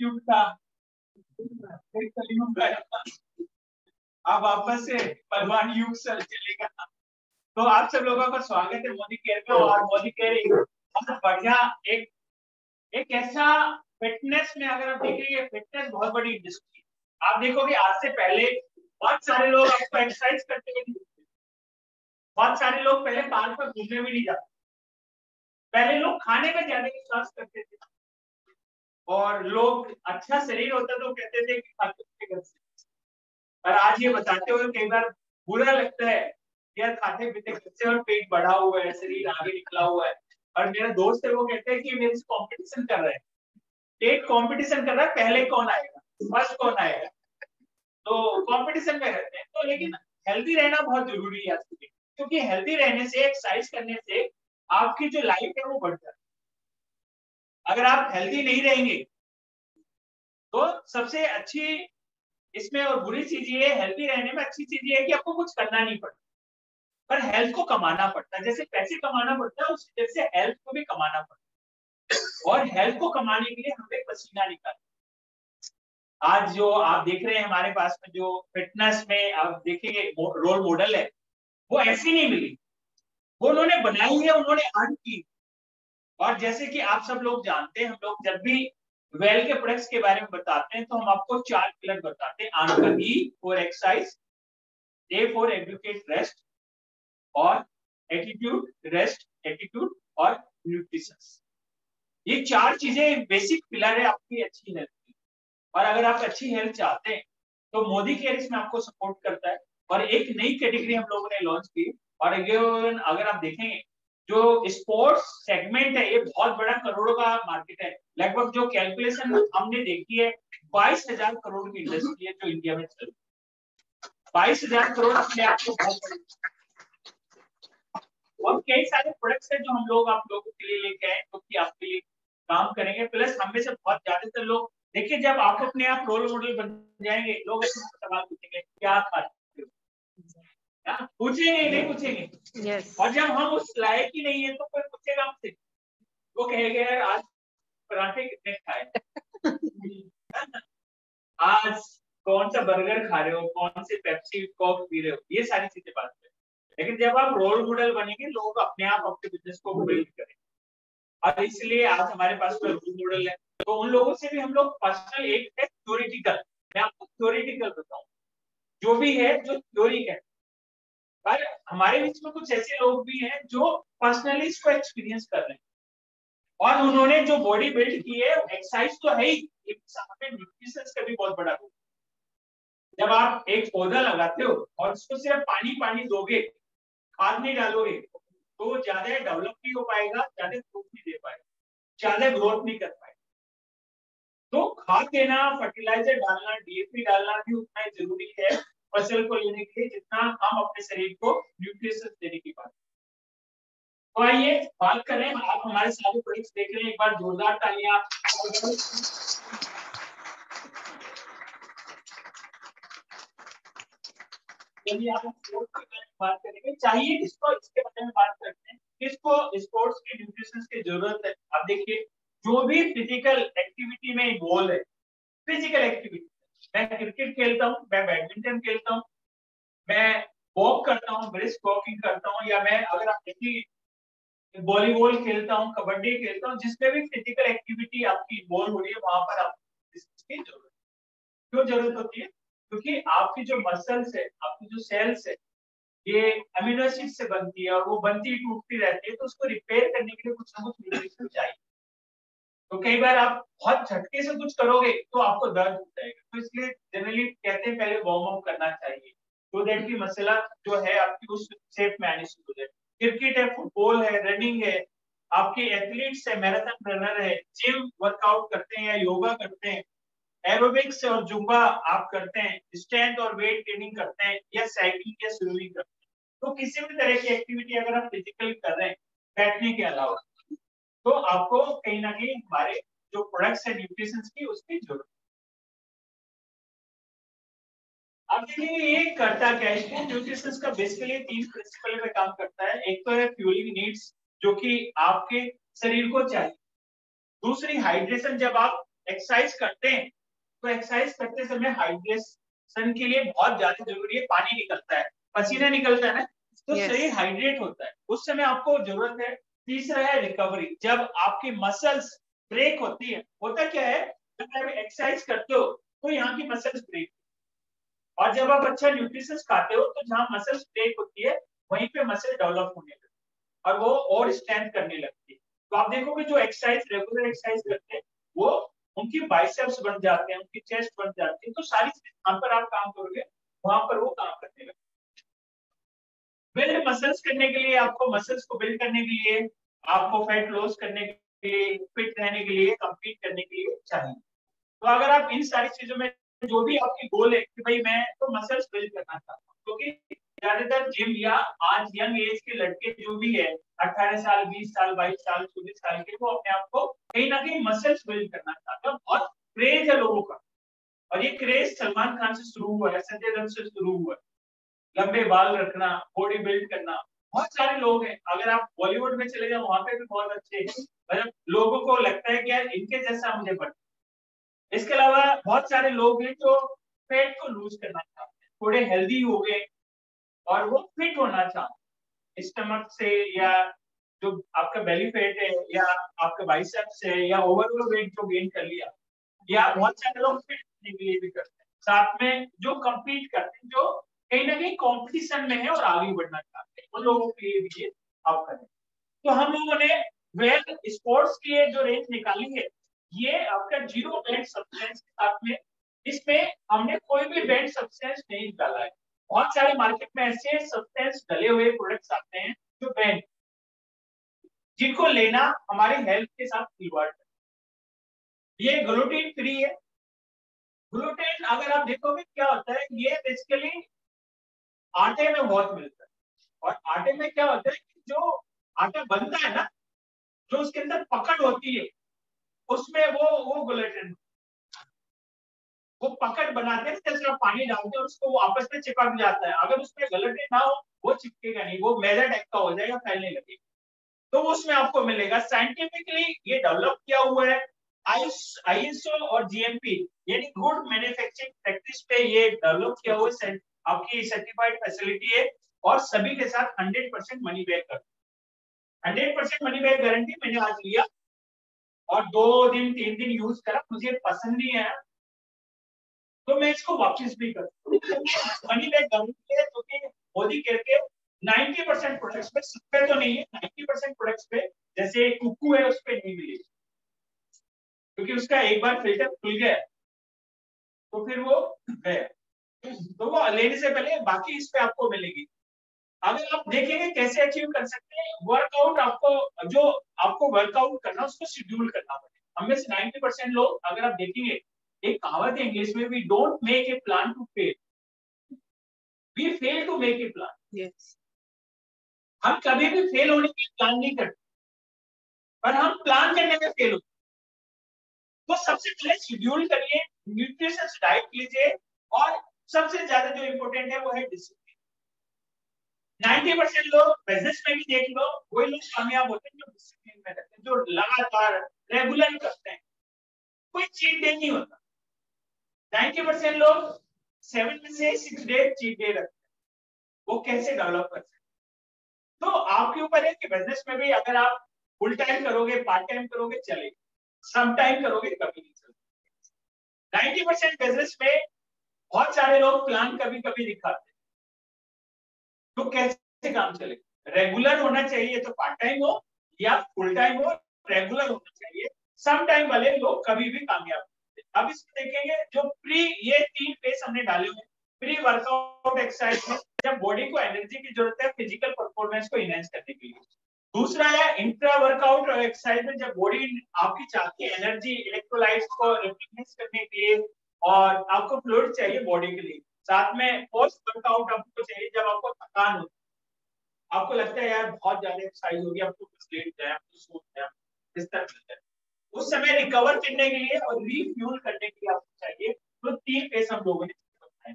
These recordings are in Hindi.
युग था, फिर कलयुग गया, अब वापस से पहलवान युग चलेगा। तो आप सब लोगों का स्वागत है मोदी केयर में। और मोदी केयर एक बहुत बढ़िया एक ऐसा फिटनेस में, अगर आप देखेंगे फिटनेस बहुत बड़ी इंडस्ट्री है। आप देखोगे आज से पहले बहुत सारे लोग आपको एक्सरसाइज करते हुए नहीं दिखते। बहुत सारे लोग पहले पार्क पर घूमने भी नहीं जाते। पहले लोग खाने में ज्यादा विश्वास करते थे, और लोग अच्छा शरीर होता तो कहते थे कि खाते पीते घर से। पर आज ये बताते हुए कई बार बुरा लगता है, यार खाते पीते घर से और पेट बढ़ा हुआ है, शरीर आगे निकला हुआ है। और मेरा दोस्त है वो कहते हैं कि मेरे से कंपटीशन कर रहे हैं, एक कंपटीशन कर रहा है पहले कौन आएगा, फर्स्ट कौन आएगा। तो कंपटीशन में रहते हैं। तो लेकिन हेल्दी रहना बहुत जरूरी है आज के, क्योंकि हेल्दी रहने से, एक्सरसाइज करने से आपकी जो लाइफ है वो बढ़ जाती है। अगर आप हेल्दी नहीं रहेंगे तो सबसे अच्छी इसमें और बुरी चीज ये है, हेल्दी रहने में अच्छी चीज ये है कि आपको कुछ करना नहीं पड़ता, पर हेल्थ को कमाना पड़ता है। जैसे पैसे कमाना पड़ता है उसी जैसे हेल्थ को भी कमाना पड़ता है, और हेल्थ को कमाने के लिए हमें पसीना निकालना। आज जो आप देख रहे हैं हमारे पास में जो फिटनेस में आप देखेंगे रोल मॉडल है, वो ऐसी नहीं मिली, वो उन्होंने बनाई है, उन्होंने अर्न की। और जैसे कि आप सब लोग जानते हैं, हम लोग जब भी वेल के प्रोडक्ट्स के बारे में बताते हैं तो हम आपको 4 पिलर बताते हैं। Answer E for exercise, A for educate rest, और एटीट्यूड रेस्ट एटीट्यूड, और न्यूट्रिशन। ये 4 चीजें बेसिक पिलर है आपकी अच्छी हेल्थ की। और अगर आप अच्छी हेल्थ चाहते हैं तो मोदी केयर इसमें आपको सपोर्ट करता है। और एक नई कैटेगरी हम लोगों ने लॉन्च की, और अगर आप देखेंगे जो स्पोर्ट्स सेगमेंट है, ये बहुत बड़ा करोड़ों का मार्केट है। लगभग जो कैलकुलेशन हमने देखी है 22,000 करोड़ की इंडस्ट्री है जो इंडिया में चल रही है। 22,000 करोड़ अपने आप को बहुत बड़ी। और कई सारे प्रोडक्ट्स हैं जो हम लोग आप लोगों के लिए लेके आए, जो कि आपके लिए काम करेंगे। प्लस हमें से बहुत ज्यादातर लोग, देखिए जब आप अपने आप रोल मॉडल बन जाएंगे, लोग ऐसे सवाल पूछेंगे क्या खाते हो, पूछेंगे नहीं पूछेंगे। yes. और जब हम उस लायक ही नहीं है तो कोई पूछेगा हमसे, वो कहेगा यार आज पराठे कितने खाए आज कौन सा बर्गर खा रहे हो, कौन से पेप्सी कोक पी रहे हो, ये सारी चीजें बात करें। लेकिन जब आप रोल मॉडल बनेंगे, लोग अपने आप अपने बिजनेस को बिल्ड करेंगे। और इसलिए आज हमारे पास रोल मॉडल है, तो उन लोगों से भी हम लोग पर्सनल, एक है थ्योरेटिकल, मैं आपको थ्योरेटिकल बताऊं जो भी है, जो थ्योरी है। पर हमारे बीच में कुछ ऐसे लोग भी हैं जो पर्सनली इसको एक्सपीरियंस कर रहे हैं, और उन्होंने जो बॉडी बिल्ड की है, एक्सरसाइज तो है ही, न्यूट्रिशन का भी बहुत बड़ा रोल। जब आप एक पौधा लगाते हो और उसको सिर्फ पानी दोगे, खाद नहीं डालोगे, तो वो ज्यादा डेवलप नहीं हो पाएगा, ज्यादा ग्रोथ नहीं दे पाएगा, ज्यादा ग्रोथ नहीं कर पाएगा। तो खाद देना, फर्टिलाइजर डालना, डीएपी डालना भी उतना ही जरूरी है फसल को लेने के लिए, जितना हम अपने शरीर को न्यूट्रिशन देने की बात। तो आइए बात करें, आप हमारे सारे प्रोडक्ट्स देख रहे हैं, एक बार जोरदार तालियां। चलिए आप स्पोर्ट्स के बारे में बात करेंगे, चाहिए किसको इसके बारे में बात करते हैं, किसको स्पोर्ट्स की न्यूट्रिशन की जरूरत है। आप देखिए जो भी फिजिकल एक्टिविटी में इन्वॉल्व है, फिजिकल एक्टिविटी, मैं क्रिकेट खेलता हूँ, मैं बैडमिंटन खेलता हूँ, मैं वॉक करता हूँ, ब्रिस्क वॉकिंग करता हूँ, या मैं अगर आप देखिए वॉलीबॉल खेलता हूँ, कबड्डी खेलता हूँ, जिसमें भी फिजिकल एक्टिविटी आपकी इन्वॉल्व हो रही है, वहां पर आपको इसकी जरूरत है। क्यों जरूरत होती है? क्योंकि आपकी जो मसल्स है, आपकी जो सेल्स है, ये अमीनो एसिड से बनती है, और वो बनती टूटती रहती है, तो उसको रिपेयर करने के लिए कुछ ना कुछ न्यूट्रिशन चाहिए। तो कई बार आप बहुत झटके से कुछ करोगे तो आपको दर्द हो जाएगा, तो इसलिए जनरली कहते हैं पहले वार्म अप करना चाहिए, तो दैट की मसला जो है आपकी उस शेप में आनी शुरू हो जाए। क्रिकेट है, फुटबॉल है, रनिंग है, आपके एथलीट्स है, मैराथन रनर है, जिम वर्कआउट करते हैं या योगा करते हैं, एरोबिक्स और जुम्बा आप करते हैं, स्ट्रेंथ और वेट ट्रेनिंग करते हैं, या साइकिलिंग या स्विमिंग करते हैं। तो किसी भी तरह की एक्टिविटी अगर आप फिजिकली कर रहे हैं बैठने के अलावा, तो आपको कहीं ना कहीं हमारे जो प्रोडक्ट्स है न्यूट्रिशन की, उसकी जरूरत है। अब देखिए ये करता क्या है, न्यूट्रिशन का बेसिकली 3 प्रिंसिपल पे काम करता है। एक तो है फ्यूलिंग नीड्स, जो कि आपके शरीर को चाहिए। दूसरी हाइड्रेशन, जब आप एक्सरसाइज करते हैं तो एक्सरसाइज करते समय हाइड्रेशन के लिए बहुत ज्यादा जरूरी है, पानी निकलता है, पसीना निकलता है ना, तो शरीर हाइड्रेट होता है, उस समय आपको जरूरत है। तीसरा है रिकवरी, जब आपकी मसल्स ब्रेक होती है, होता क्या है जब आप एक्सरसाइज करते हो तो यहाँ की मसल्स ब्रेक, और जब आप अच्छा न्यूट्रिशन खाते हो तो जहाँ मसल्स ब्रेक होती है वहीं पे मसल डेवलप होने लगती है और वो और स्ट्रेंथ करने लगती है। तो आप देखोगे जो एक्सरसाइज रेगुलर एक्सरसाइज करते हैं वो उनकी बाइसेप्स बन जाते हैं, उनकी चेस्ट बन जाती है, तो सारी चीज जहाँ पर आप काम करोगे वहां पर वो काम करने लगते हैं। बिल्ड मसल्स करने के लिए, आपको मसल्स को बिल्ड करने के लिए, आपको फैट लॉस करने के लिए, फिट रहने के लिए, कंप्लीट करने के लिए चाहिए। तो अगर आप इन सारी चीजों में जो भी आपकी गोल है कि भाई मैं तो मसल्स बिल्ड करना चाहता हूँ, क्योंकि ज्यादातर जिम या आज यंग एज के लड़के जो भी है 18 साल 20 साल 22 साल 24 साल के, वो अपने आप को कहीं ना कहीं मसल्स बिल्ड करना चाहते हैं, बहुत क्रेज है लोगों का। और ये क्रेज सलमान खान से शुरू हुआ है, संजय दत्त से शुरू हुआ है, लंबे बाल रखना, बॉडी बिल्ड करना, बहुत सारे लोग हैं। अगर आप बॉलीवुड में चले जाओ वहां पे भी बहुत अच्छे हैं, मतलब लोगों को लगता है कि यार इनके जैसा मुझे बनना। इसके अलावा बहुत सारे लोग हैं जो पेट को लूज करना चाहते हैं, थोड़े हेल्दी हो गए और वो फिट होना चाहते हैं, स्टमक से या जो आपका बेली फैट है या आपका बाइसेप्स है या ओवरऑल वेट जो गेन कर लिया, या बहुत सारे लोग फिट होने के लिए भी करते हैं, साथ में जो कम्पीट करते हैं, जो कहीं ना कहीं कंपटीशन में है और आगे बढ़ना चाहते हैं, उन लोगों के लिए भी ये आप करें। तो हम लोगों ने वेल स्पोर्ट्स की जो रेंज निकाली है, ये आपका जीरो बैंड सब्सटेंस के साथ में, इसमें हमने कोई भी बैंड सब्सटेंस नहीं डाला है। बहुत सारे मार्केट में ऐसे सब्सटेंस डले हुए प्रोडक्ट्स आते हैं जो बैंड, जिनको लेना हमारी हेल्थ के साथ खिलवाड़ है। ये ग्लूटीन फ्री है। ग्लूटेन अगर आप देखोगे क्या होता है, ये बेसिकली आटे में बहुत मिलता है, और आटे में क्या होता है कि जो आटा बनता है ना, जो उसके अंदर पकड़ होती है उसमें वो ग्लूटेन, वो पकड़ बनाते हैं, जैसे आप पानी डालते हैं उसको वो आपस में चिपक जाता है, अगर उसमें ग्लूटेन ना हो वो चिपकेगा नहीं, वो मैदा टाइप का हो जाएगा, फैलने लगेगा। तो उसमें आपको मिलेगा, साइंटिफिकली ये डेवलप किया हुआ है, आईएसओ और जीएमपी यानी गुड मैन्युफैक्चरिंग प्रैक्टिस पे ये डेवलप किया हुआ है, आपकी सर्टिफाइड फैसिलिटी है, और सभी के साथ 100% मनी बैक कर, 100% मनी बैक गारंटी। मैंने आज लिया और 2 दिन 3 दिन यूज करा, मुझे पसंद नहीं आया तो मैं इसको वापस भी कर मनी बैक गारंटी है, क्योंकि मोदी केयर के 90% प्रोडक्ट्स पे, सब पे तो नहीं है, 90% प्रोडक्ट्स पे, जैसे कुकू है उस पे नहीं मिलेगी, क्योंकि उसका एक बार फिल्टर खुल गया तो फिर वो गया, तो वो लेने से पहले बाकी इस पे आपको मिलेगी। अगर आप देखेंगे कैसे अचीव कर सकते हैं वर्कआउट, आपको जो आपको वर्कआउट करना उसको शेड्यूल करना पड़ेगा। हम में से 90% लोग, अगर आप देखेंगे, एक कहावत है इंग्लिश में, we don't make a plan to fail, we fail to make a plan. Yes, हम कभी भी फेल होने की प्लान नहीं करते, पर हम प्लान करने में फेल होते। तो सबसे पहले शेड्यूल करिए, न्यूट्रिशियस डाइट लीजिए, और सबसे ज्यादा जो इंपॉर्टेंट है वो है डिसिप्लिन। 90% लोग बिजनेस में भी देख लो, वही लोग कामयाब होते हैं जो डिसिप्लिन में रहते हैं, जो लगातार रेगुलर करते हैं, कोई चीट डे नहीं होता। 90% लोग 7 से 6 डे चीट डे रखते हैं, वो कैसे डेवलप कर सकते हैं? तो आपके ऊपर है कि बिजनेस में भी अगर आप फुल टाइम करोगे, पार्ट टाइम करोगे, चलेगा, सम टाइम करोगे कभी नहीं चलेगा। 90% बिजनेस में बहुत सारे लोग प्लान कभी कभी दिखाते हैं, तो कैसे काम चलेगा? रेगुलर होना चाहिए, तो पार्ट टाइम हो या फुल टाइम हो, रेगुलर होना चाहिए। सम टाइम वाले लोग कभी भी कामयाब होते हैं। अब इसमें देखेंगे जो ये 3 फेस हमने डाले हुए, प्री वर्कआउट एक्सरसाइज में जब बॉडी को एनर्जी की जरूरत है फिजिकल परफॉर्मेंस को इनहेंस करने के लिए। दूसरा है इंट्रा वर्कआउट एक्सरसाइज में जब बॉडी आपकी चाहती है एनर्जी इलेक्ट्रोलाइट्स को रिप्लेस करने के लिए, और आपको फ्लूइड चाहिए बॉडी के लिए। साथ में पोस्ट वर्कआउट आपको चाहिए जब आपको थकान होती है, आपको लगता है यार बहुत ज्यादा एक्सरसाइज होगी, आपको कुछ लेट जाए, आपको सो जाए, इस तरह मिलता है, उस समय रिकवर करने के लिए और रीफ्यूल करने के लिए आपको चाहिए। तो 3 फेस हम लोगों ने बताए।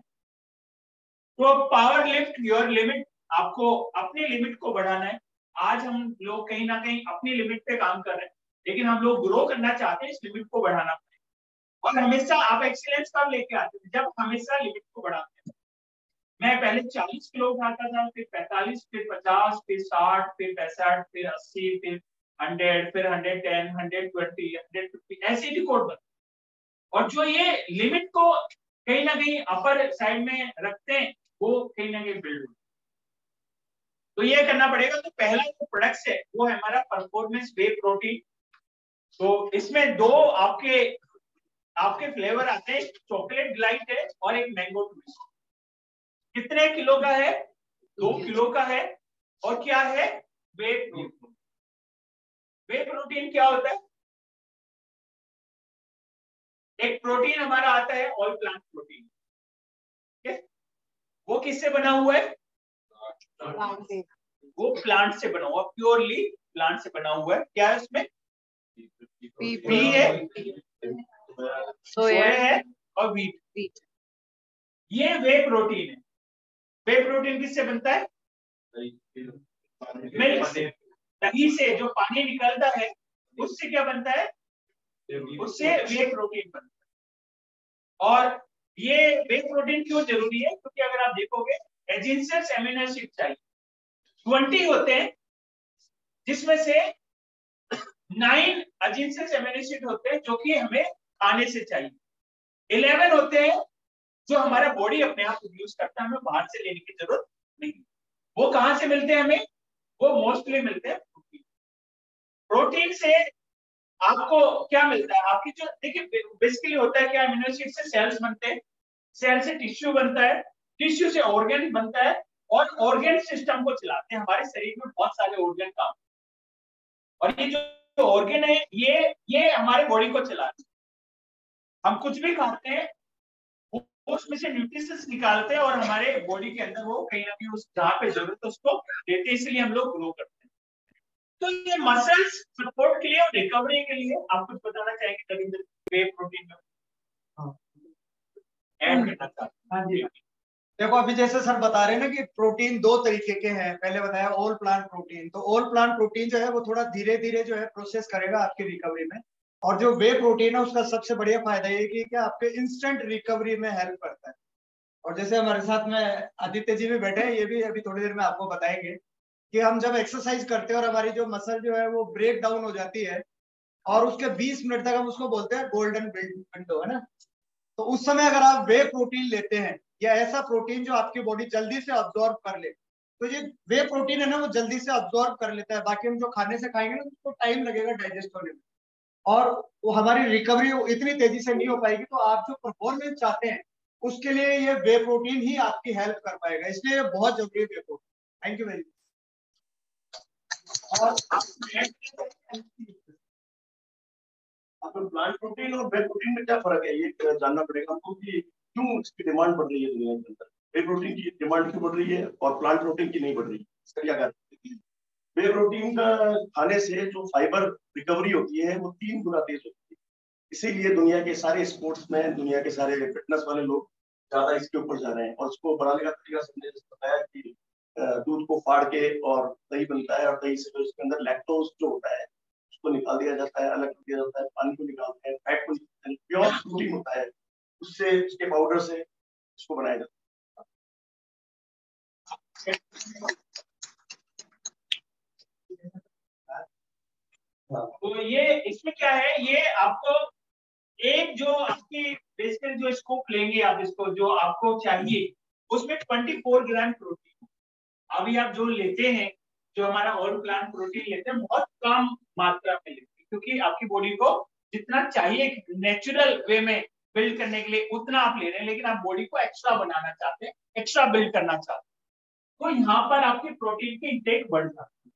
तो पावर लिफ्ट योर लिमिट, आपको अपनी लिमिट को बढ़ाना है। आज हम लोग कहीं ना कहीं अपनी लिमिट पे काम कर रहे हैं, लेकिन हम लोग ग्रो करना चाहते हैं, इस लिमिट को बढ़ाना पड़ेगा। और हमेशा आप एक्सीलेंस कब लेके आते हैं, जब हमेशा लिमिट को बढ़ाते हैं। मैं पहले 40 किलो उठाता था, फिर 45, फिर 50, फिर 60, फिर 65, फिर 80, फिर 100, फिर 110, 120, 150, ऐसे रिकॉर्ड बना। और जो ये लिमिट को कहीं ना कहीं अपर साइड में रखते हैं वो कहीं ना कहीं बिल्ड, तो ये करना पड़ेगा। तो पहला जो प्रोडक्ट है वो है हमारा परफॉर्मेंस वे प्रोटीन। तो इसमें दो आपके फ्लेवर आते हैं, चॉकलेट डिलाइट है और एक मैंगो ट्विस्ट। कितने किलो का है? 2 किलो का है। और क्या है? Whey protein. वे प्रोटीन क्या होता है? एक प्रोटीन हमारा आता है ऑल प्लांट प्रोटीन, ठीक है? वो किससे बना हुआ है? वो प्लांट से बना हुआ, प्योरली प्लांट से बना हुआ है। क्या है उसमें? पी है, सोया है और व्हीट। ये वे प्रोटीन है। वे प्रोटीन किससे बनता है? मिल्क से, दही से जो पानी निकलता है उससे क्या बनता है? उससे वे प्रोटीन बनता है। और ये वे प्रोटीन क्यों जरूरी है? क्योंकि अगर आप देखोगे एसेंशियल अमीनो एसिड चाहिए 20 होते हैं, जिसमें से 9 एसेंशियल अमीनो एसिड होते हैं जो कि हमें खाने से चाहिए। 11 होते हैं जो हमारा बॉडी अपने आप यूज करता है, हमें बाहर से लेने की जरूरत नहीं। वो कहां से मिलते हैं हमें? वो मोस्टली मिलते हैं प्रोटीन से। आपको क्या मिलता है? आपकी जो देखिए बेसिकली होता है क्या, अमीनो एसिड से सेल्स बनते हैं, सेल से टिश्यू बनता है, टिश्यू से ऑर्गन बनता है, और ऑर्गन सिस्टम को चलाते हैं। हमारे शरीर में बहुत सारे ऑर्गन काम, और ये जो ऑर्गन है ये हमारे बॉडी को चलाते हैं। हम कुछ भी खाते हैं उसमें से न्यूट्रिशंस निकालते हैं और हमारे बॉडी के अंदर वो कहीं ना कहीं उस जहाँ पे जरूरत है उसको देते हैं, इसलिए हम लोग ग्रो करते हैं। तो ये मसल्स सपोर्ट के लिए और रिकवरी के लिए आप कुछ बताना चाहेंगे रविंद्र? वे प्रोटीन ऐड करना चाहते हैं? हाँ जी, देखो अभी जैसे सर बता रहे हैं ना कि प्रोटीन 2 तरीके के हैं, पहले बताया ऑल प्लांट प्रोटीन। तो ऑल प्लांट प्रोटीन जो है वो थोड़ा धीरे धीरे जो है प्रोसेस करेगा आपकी रिकवरी में, और जो वे प्रोटीन है उसका सबसे बढ़िया फायदा ये कि क्या आपके इंस्टेंट रिकवरी में हेल्प करता है। और जैसे हमारे साथ में आदित्य जी भी बैठे हैं, ये भी अभी थोड़ी देर में आपको बताएंगे कि हम जब एक्सरसाइज करते हैं और हमारी जो मसल जो है वो ब्रेक डाउन हो जाती है, और उसके 20 मिनट तक हम उसको बोलते हैं गोल्डन विंडो, है ना। तो उस समय अगर आप वे प्रोटीन लेते हैं, या ऐसा प्रोटीन जो आपकी बॉडी जल्दी से अब्सॉर्ब कर ले, तो ये वे प्रोटीन है ना वो जल्दी से अब्सॉर्ब कर लेता है। बाकी हम जो खाने से खाएंगे ना उसको टाइम लगेगा डाइजेस्ट होने में, और वो हमारी रिकवरी इतनी तेजी से नहीं हो पाएगी। तो आप जो परफॉर्मेंस चाहते हैं उसके लिए ये वे प्रोटीन ही आपकी हेल्प कर पाएगा, इसलिए ये बहुत जरूरी है whey protein. Thank you very much. Plant protein और वे प्रोटीन में क्या फर्क है, ये जानना पड़ेगा हमको कि क्यों इसकी डिमांड बढ़ रही है दुनिया के अंदर। वे प्रोटीन की डिमांड क्यों बढ़ रही है और प्लांट प्रोटीन की नहीं बढ़ रही है, इसका क्या कारण है? वे प्रोटीन का खाने से जो फाइबर रिकवरी होती है वो 3 गुना तेज होती है, इसीलिए दुनिया के सारे स्पोर्ट्स में, दुनिया के सारे फिटनेस वाले लोग ज्यादा इसके ऊपर जा रहे हैं। और इसको बनाने का तरीका समझे, जैसे बताया कि दूध को फाड़ के और दही बनता है, और दही से जो इसके अंदर लैक्टोज जो होता है उसको निकाल दिया जाता है, अलग कर दिया जाता है, पानी को निकालते हैं, फैट को निकालते हैं, प्योर प्रोटीन होता है, उससे उसके पाउडर से इसको बनाया जाता है। तो ये इसमें क्या है, ये आपको एक जो आपकी बेसिकली जो स्कोप लेंगे आप, इसको जो आपको चाहिए उसमें 24 ग्राम प्रोटीन। अभी आप जो लेते हैं, जो हमारा ऑल प्लांट प्रोटीन लेते हैं, बहुत कम मात्रा में लेते हैं, क्योंकि आपकी बॉडी को जितना चाहिए नेचुरल वे में बिल्ड करने के लिए उतना आप ले रहे हैं, लेकिन आप बॉडी को एक्स्ट्रा बनाना चाहते हैं, एक्स्ट्रा बिल्ड करना चाहते हैं, तो यहाँ पर आपकी प्रोटीन की इंटेक बढ़ जाती है।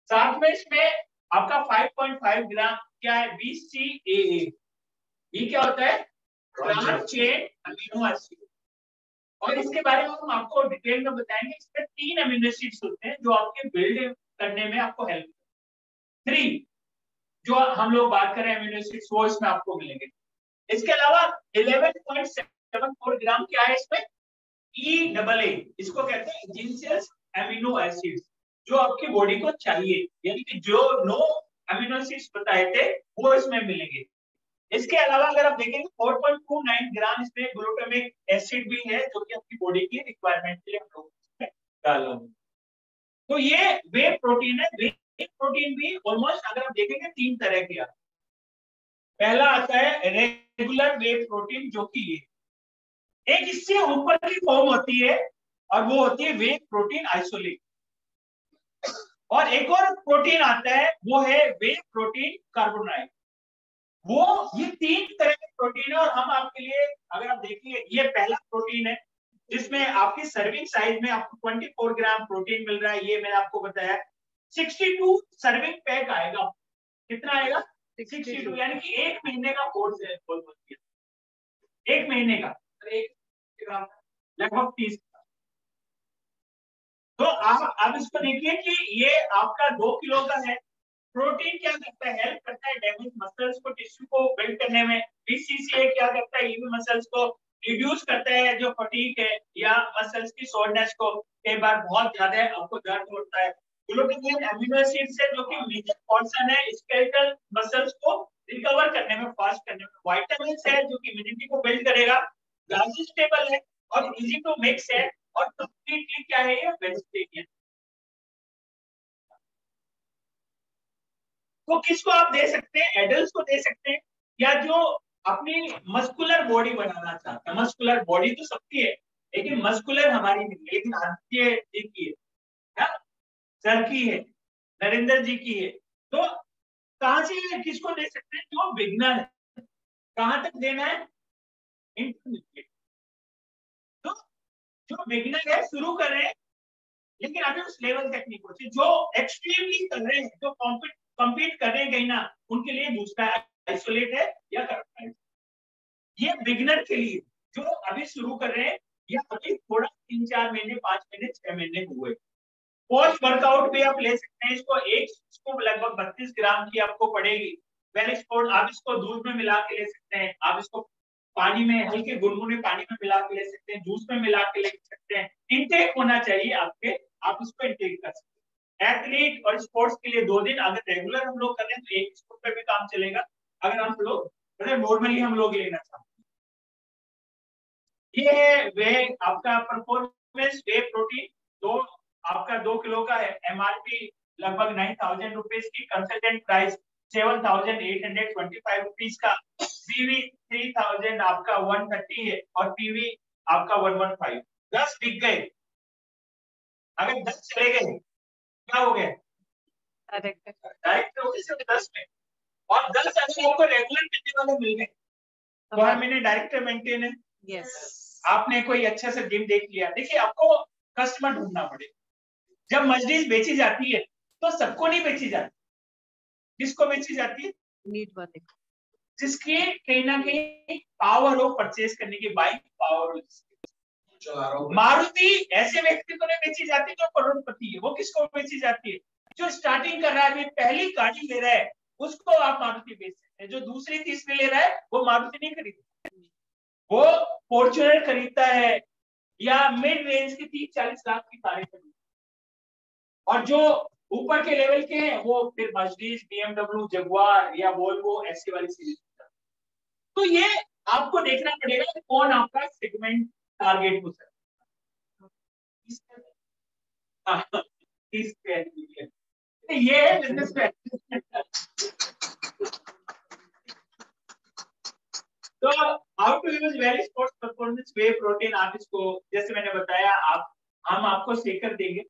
साथ में इसमें आपका 5.5 ग्राम क्या है? BCAA। ये क्या होता है? Plant chain amino acid. और इसके बारे में हम आपको डिटेल में बताएंगे। इसमें 3 अमीनो एसिड्स होते हैं जो आपके बिल्ड करने में आपको हेल्प करते हैं। 3 जो हम लोग बात कर रहे हैं अमीनो एसिड्स, वो इसमें आपको मिलेंगे। इसके अलावा 11.74 ग्राम क्या है इसमें? EAA, इसको कहते हैं एसेंशियल अमीनो एसिड्स, जो आपकी बॉडी को चाहिए, यानी कि जो 9 अमीनो एसिड्स बताए थे वो इसमें मिलेंगे। इसके अलावा अगर आप देखेंगे 4.29 ग्राम इसमें ग्लूटामिक एसिड भी है, जो कि आपकी बॉडी की रिक्वायरमेंट के लिए हम लोग डालो। तो ये वे प्रोटीन है। वे प्रोटीन भी ऑलमोस्ट अगर आप देखेंगे 3 तरह के आते हैं। पहला आता है रेगुलर वे प्रोटीन, जो कि ये एक इससे ऊपर की फॉर्म होती है और वो होती है वे प्रोटीन आइसोलेट। और एक और प्रोटीन आता है, वो है वे प्रोटीन कार्बोनाइड। वो ये 3 तरह के प्रोटीन है। और हम आपके लिए अगर आप देखिए, ये पहला प्रोटीन है जिसमें आपकी सर्विंग साइज में आपको 24 ग्राम प्रोटीन मिल रहा है। ये मैंने आपको बताया 62 सर्विंग पैक आएगा। कितना आएगा? 62, यानी कि 1 महीने का कोर्स है। एक महीने का 1 ग्राम लगभग 30। तो आप इसको देखिए कि ये आपका 2 किलो का है। प्रोटीन क्या करता है? हेल्प करता है डैमेज मसल्स को, टिश्यू को बिल्ड करने में। बीसीसीए क्या करता है? ये भी मसल्स को रिड्यूस करता है, जो फटीग है या मसल्स की सोरनेस को। कई बार बहुत ज्यादा आपको दर्द होता है। ग्लूटामिन अमीनो एसिड से, जो कि मेजर पोर्शन है स्केलेटल मसल्स को रिकवर करने में, फास्ट करने में। विटामिन है जो कि इम्यूनिटी को बिल्ड करेगा। डाइजेस्टेबल है और इजी टू मिक्स है। और कंप्लीटली क्या है? ये वेजिटेरियन। तो किसको आप दे सकते हैं? एडल्ट को दे सकते हैं, या जो अपनी मस्कुलर बॉडी बनाना चाहता है। मस्कुलर बॉडी तो सबकी है, लेकिन मस्कुलर हमारी नहीं, लेकिन आदित्य जी की है, सर की है, नरेंद्र जी की है। तो कहां से किसको दे सकते हैं? जो बिगनर है। कहां तक देना है? इंटरमीडिएट। तो जो बिगनर है, शुरू कर रहे हैं, लेकिन अभी उस लेवल तक नहीं पहुंचे। जो एक्सट्रीमली कर रहे हैं, जो कॉम्पीट कर रहे हैं कहीं ना, उनके लिए दूसरा आइसोलेट है या कार्बोनाइड। ये बिगिनर के लिए जो अभी शुरू कर रहे हैं, या अभी थोड़ा 3-4 महीने, 5 महीने, 6 महीने हुए। पोस्ट वर्कआउट भी आप ले सकते हैं। इसको लगभग 32 ग्राम की आपको पड़ेगी। वेल स्पोर्ट, आप इसको दूध में मिला के ले सकते हैं, आप इसको पानी में, हल्के गुनगुने पानी में मिला के ले सकते हैं, जूस में मिला के ले सकते हैं। इंटेक होना चाहिए आपके, आप उसको इंटेक कर सकते हैं। एथलीट और स्पोर्ट्स के लिए 2 दिन, अगर रेगुलर हम लोग करें तो 1 स्कूप पे भी काम चलेगा। अगर हम लोग नॉर्मली हम लोग लेना चाहते हैं, ये है वे आपका परफॉर्मेंस वे प्रोटीन। दो आपका 2 किलो का है। एमआरपी लगभग 9,000 रुपीज की, कंसल्टेंट प्राइस 7,825 रुपीज का। पीवी 3,000 आपका 130 है, और पीवी आपका 115। 10 बिक गए। अगर 10 चले गए, क्या हो गया? डायरेक्ट हो गए 10 में। और 10 अगर आपको रेगुलर करने वाले मिल गए, तो हर महीने डायरेक्टर मेंटेन है। आपने कोई अच्छा सा जिम देख लिया। देखिए, आपको कस्टमर ढूंढना पड़ेगा। जब मर्सिडीज बेची जाती है तो सबको नहीं बेची जाती। किसको बेची जाती है? नीड वाले, जिसकी कहीं ना कहीं पावर हो परचेज करने की, बाइक पावर हो। मारुति ऐसे व्यक्ति को नहीं बेची जाती जो करोड़पति है। वो किसको बेची जाती है? जो स्टार्टिंग कर रहा है, पहली गाड़ी ले रहा है, उसको आप मारुति बेच सकते हैं। जो दूसरी तीसरी ले रहा है, वो मारुति नहीं खरीदता, वो फॉर्च्यूनर खरीदता है, या मिड रेंज की 30-40 लाख की कारें खरीदता है। और जो ऊपर के लेवल के हैं, वो फिर मर्सिडीज, बीएमडब्ल्यू, जगुआर या वोल्वो ऐसी वाली सीरीज। तो ये आपको देखना पड़ेगा कि कौन आपका सेगमेंट टारगेट हो सकता है। ये है बिजनेस प्लान। तो how to use very sports performance whey protein. आप इसको, जैसे मैंने बताया, हम आपको शेकर देंगे,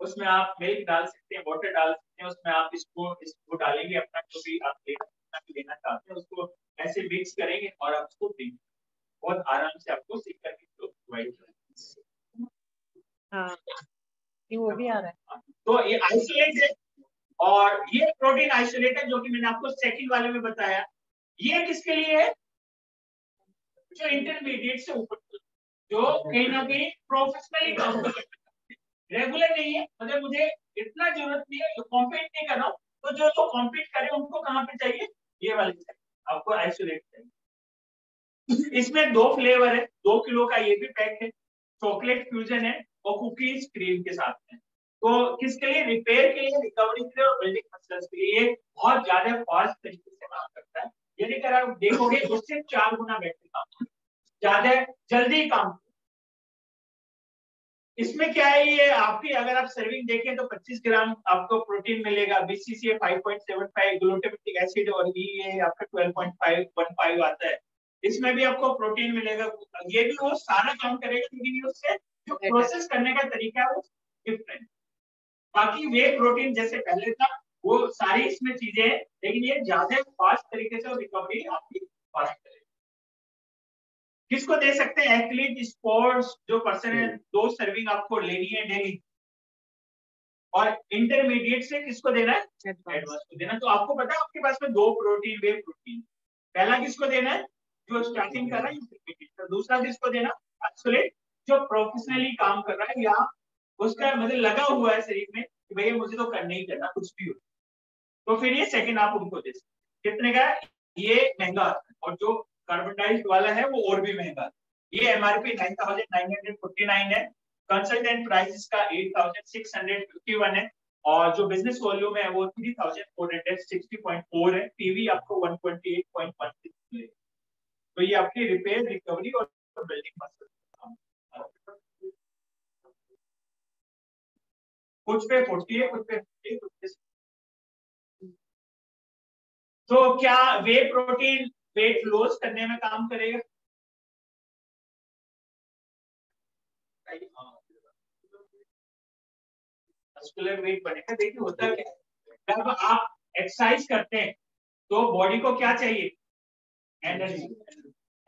उसमें आप मिल्क डाल सकते हैं, वाटर डाल सकते हैं, उसमें आप इसको डालेंगे, अपना जो भी आप लेना चाहते हैं उसको ऐसे मिक्स करेंगे और आप उसको देंगे। बहुत आराम से आपको शेक करके प्रोवाइड करेंगे। हाँ, ये वो भी आ रहा है। तो ये आइसोलेट है, और ये प्रोटीन आइसोलेट है, जो कि मैंने आपको सेकंड वाले में बताया। ये किसके लिए है? जो इंटरमीडिएट से ऊपर, जो कहीं ना कहीं प्रोफेशनली रेगुलर नहीं है, मतलब मुझे इतना जरूरत नहीं है, कॉम्पीट नहीं कर रहा हूँ। तो जो लोग कॉम्पीट करें उनको कहाँ पे चाहिए? ये वाले चाहिए, आपको आइसोलेट चाहिए। इसमें 2 फ्लेवर है। 2 किलो का ये भी पैक है। चॉकलेट फ्यूजन है और कुकीज क्रीम के साथ में। तो किसके लिए? रिपेयर के लिए, रिकवरी के लिए और बिल्डिंग मसल्स के लिए। बहुत ज्यादा फास्ट तरीके से काम करता है। यदि अगर आप देखोगे उससे 4 गुना बेटर काम, ज्यादा जल्दी काम। इसमें क्या है, ये आपकी अगर आप सर्विंग देखें तो 25 ग्राम आपको प्रोटीन मिलेगा, BCCA 5.75, ग्लूटामिक एसिड और ये आपका 12.515 आता है। इसमें भी आपको प्रोटीन मिलेगा। ये भी वो सारा काम करेगा, लेकिन उससे जो प्रोसेस करने का तरीका है वो डिफरेंट। बाकी वे प्रोटीन जैसे पहले था वो सारी इसमें चीजें हैं, लेकिन ये ज्यादा फास्ट तरीके से रिकवरी आपकी फास्ट करेगी। किसको दे सकते हैं? एथलीट, स्पोर्ट्स जो पर्सन है, 2 सर्विंग आपको लेनी है डेली। और इंटरमीडिएट से किसको देना है? एडवांस को देना। तो आपको पता है आपके पास में 2 प्रोटीन, वे प्रोटीन। पहला किसको देना है? जो स्टार्टिंग कर रहा है इंटरमीडिएट। तो दूसरा किसको देना? एथलीट जो प्रोफेशनली काम कर रहा है या उसका मतलब लगा हुआ है शरीर में कि भैया मुझे तो करना ही करना कुछ भी हो। तो फिर ये सेकंड आप उनको दे सकते। कितने का? ये महंगा आता है, और जो कार्बोडाइज्ड वाला है वो और भी महंगा है। ये MRP 9,949 है, कंसल्टेंट प्राइस इसका 8,651 है, और जो बिजनेस वॉल्यूम है वो 3,460.4 है। पीवी आपको 128.16 मिलेगा। तो ये आपकी रिपेयर, रिकवरी और बिल्डिंग मसल, कुछ पे 40 है, कुछ पे 50, कुछ पे। तो क्या वे प्रोटीन वेट लॉस करने में काम करेगा? मस्कुलर वेट बनेगा। देखिए होता क्या है, जब आप एक्सरसाइज करते हैं तो बॉडी को क्या चाहिए? एनर्जी।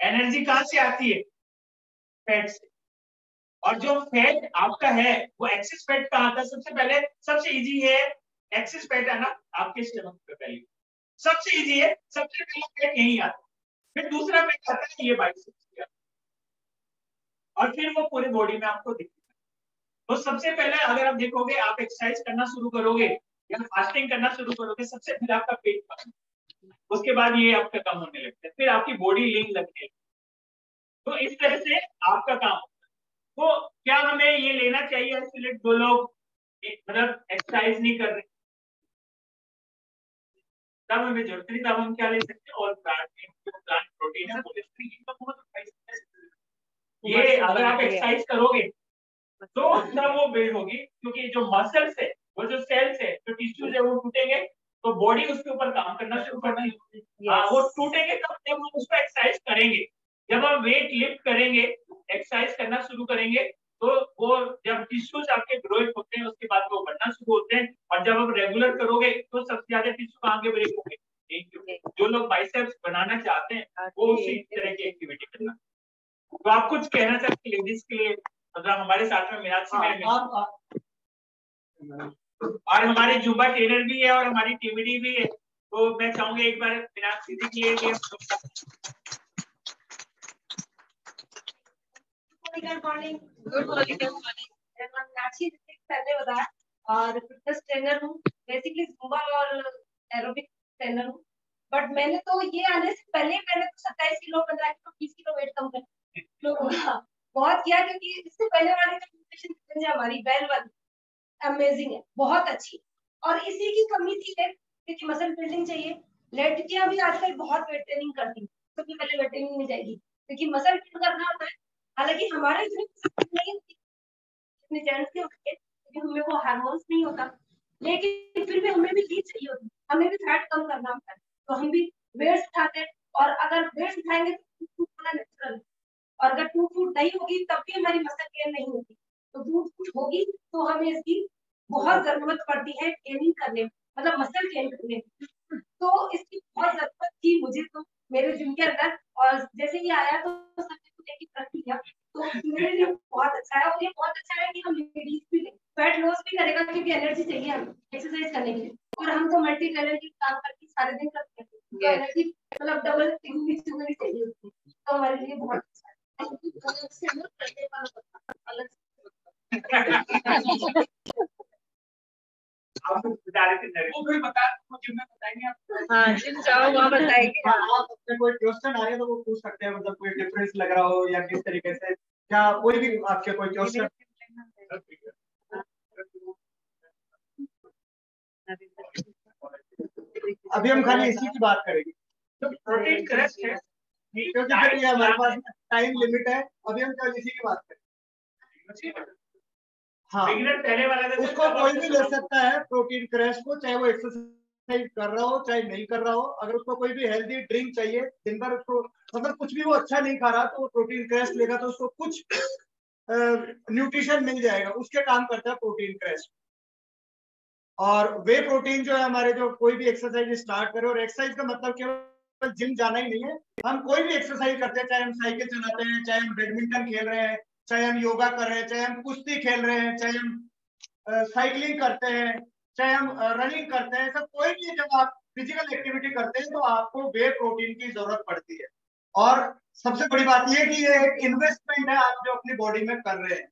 एनर्जी कहां से आती है? फैट से। और जो फैट आपका है वो एक्सेस फैट कहां आता है? सबसे पहले सबसे इजी है एक्सेस फैट है ना आपके स्टमक पे। पहले सबसे इजी है, सबसे पहले फैट यही आता है, फिर दूसरा फैट आता है ये बाइसेप्स, और फिर वो पूरे बॉडी में आपको दिखता है। तो सबसे पहले अगर आप देखोगे, आप एक्सरसाइज करना शुरू करोगे या फास्टिंग करना शुरू करोगे, सबसे पहले आपका पेट कम, उसके बाद ये आपका कम होने लगता है, फिर आपकी बॉडी लीन लगने लगती है। तो इस तरह से आपका काम होता है। तो क्या हमें ये लेना चाहिए आइसोलेट? जो लोग मतलब एक्सरसाइज नहीं कर रहे, तब हमें जरूरत नहीं, तब हम क्या ले सकते हैं? और प्लांट प्रोटीन है, ये अगर आप एक्सरसाइज करोगे तो तब वो बिल्ड होगी, क्योंकि जो मसल्स है, वो जो सेल्स है, जो टिश्यूज है, वो टूटेंगे तो बॉडी उसके ऊपर काम करना शुरू करना है। वो टूटेंगे तब जब हम उसको एक्सरसाइज करेंगे। जब हम वेट लिफ्ट करेंगे, एक्सरसाइज करना शुरू करेंगे, तो वो जब टिश्यूज आपके ग्रोथ होते हैं उसके बाद वो बढ़ना शुरू होते हैं, और जब आप रेगुलर करोगे तो सबसे ज्यादा टिश्यू कहाँ के ब्रेक होंगे? जो लोग बाइसेप्स बनाना चाहते हैं वो उसी तरह की एक्टिविटी करना। तो आप कुछ कहना चाहते हैं लेडीज के लिए? मतलब हमारे साथ में मीनाक्षी मैम और हमारे जुम्बा ट्रेनर भी है और हमारी टीमडी भी है, तो मैं चाहूंगी एक बार मीनाक्षी जी के लिए। Good morning. मीनाक्षी पहले बताया, और फिटनेस ट्रेनर हूँ, बेसिकली जुम्बा और एरोबिक ट्रेनर हूँ। बट मैंने तो ये आने से पहले मैंने तो 27 किलो 15 किलो 20 किलो वेट कम कर बहुत किया, क्योंकि इससे पहले वाली जो हमारी बैल वाली अमेजिंग है, बहुत अच्छी, और इसी की कमी थी क्योंकि मसल बिल्डिंग चाहिए। लड़कियां भी आजकल बहुत वेट ट्रेनिंग करती हैं, सबसे पहले वेट ट्रेनिंग में जाएगी क्योंकि मसल बिल्ड करना होता है। हालांकि हमारे नहीं होती जितने जेंट्स के होते हैं, क्योंकि हमें वो हार्मोन्स नहीं होता, लेकिन फिर भी हमें भी लीड चाहिए होती है, हमें भी फैट कम करना होता है, तो हम भी वेट्स उठाते हैं। और अगर वेट्स उठाएंगे तो होना नेचुरल है, और अगर टू फूड नहीं होगी तब भी हमारी मसल गेन नहीं होगी। तो टू फूड होगी तो हमें इसकी बहुत जरूरत पड़ती है गेनिंग करने में, मतलब मसल गेन करने में। तो इसकी बहुत जरूरत थी मुझे तो मेरे जिम के अंदर, और जैसे ही आया तो सबने कुछ एक रख लिया, तो मेरे लिए बहुत अच्छा है। और ये बहुत अच्छा है कि हम लेडीज भी फैट लॉस भी करेगा, क्योंकि एनर्जी चाहिए हमें एक्सरसाइज करने के लिए, और हम तो मल्टी टैलेंटेड काम करके सारे दिन करते हैं, तो एनर्जी मतलब डबल चुगनी चाहिए होती है, तो हमारे लिए बहुत अच्छा है। आप बता रहे थे वो भी बता, मुझे मैं बताएंगे आप? हाँ जिम जाओ वहाँ बताएंगे। आप अपने कोई क्वेश्चन आ रहे हैं तो वो पूछ सकते हैं, मतलब कोई डिफरेंस लग रहा हो या किस तरीके से, क्या कोई भी आपके कोई क्वेश्चन। अभी हम खाली इसी की बात करेंगे। तो प्रोटीन क्रश है क्योंकि फिर ये हमारे पास टाइम लिमिट है, अभी हम कल इसी की बात करें। हाँ, पहले वाला उसको कोई भी ले सकता है प्रोटीन क्रश को, चाहे वो एक्सरसाइज कर रहा हो चाहे नहीं कर रहा हो। अगर उसको कोई भी हेल्दी ड्रिंक चाहिए दिन भर, उसको अगर कुछ भी वो अच्छा नहीं खा रहा तो वो प्रोटीन क्रश लेगा तो उसको कुछ न्यूट्रिशन मिल जाएगा, उसके काम करता है प्रोटीन क्रश। और वे प्रोटीन जो है हमारे, जो कोई भी एक्सरसाइज स्टार्ट करे, और एक्सरसाइज का मतलब केवल जिम जाना ही नहीं है, हम कोई भी एक्सरसाइज करते हैं, चाहे हम साइकिल चलाते हैं, चाहे हम बैडमिंटन खेल रहे हैं, चाहे हम योगा कर रहे हैं, चाहे हम कुश्ती खेल रहे हैं, चाहे हम साइकिलिंग करते हैं, चाहे हम रनिंग करते हैं, सब कोई भी जब आप फिजिकल एक्टिविटी करते हैं तो आपको वे प्रोटीन की जरूरत पड़ती है। और सबसे बड़ी बात यह कि ये एक इन्वेस्टमेंट है आप जो अपनी बॉडी में कर रहे हैं।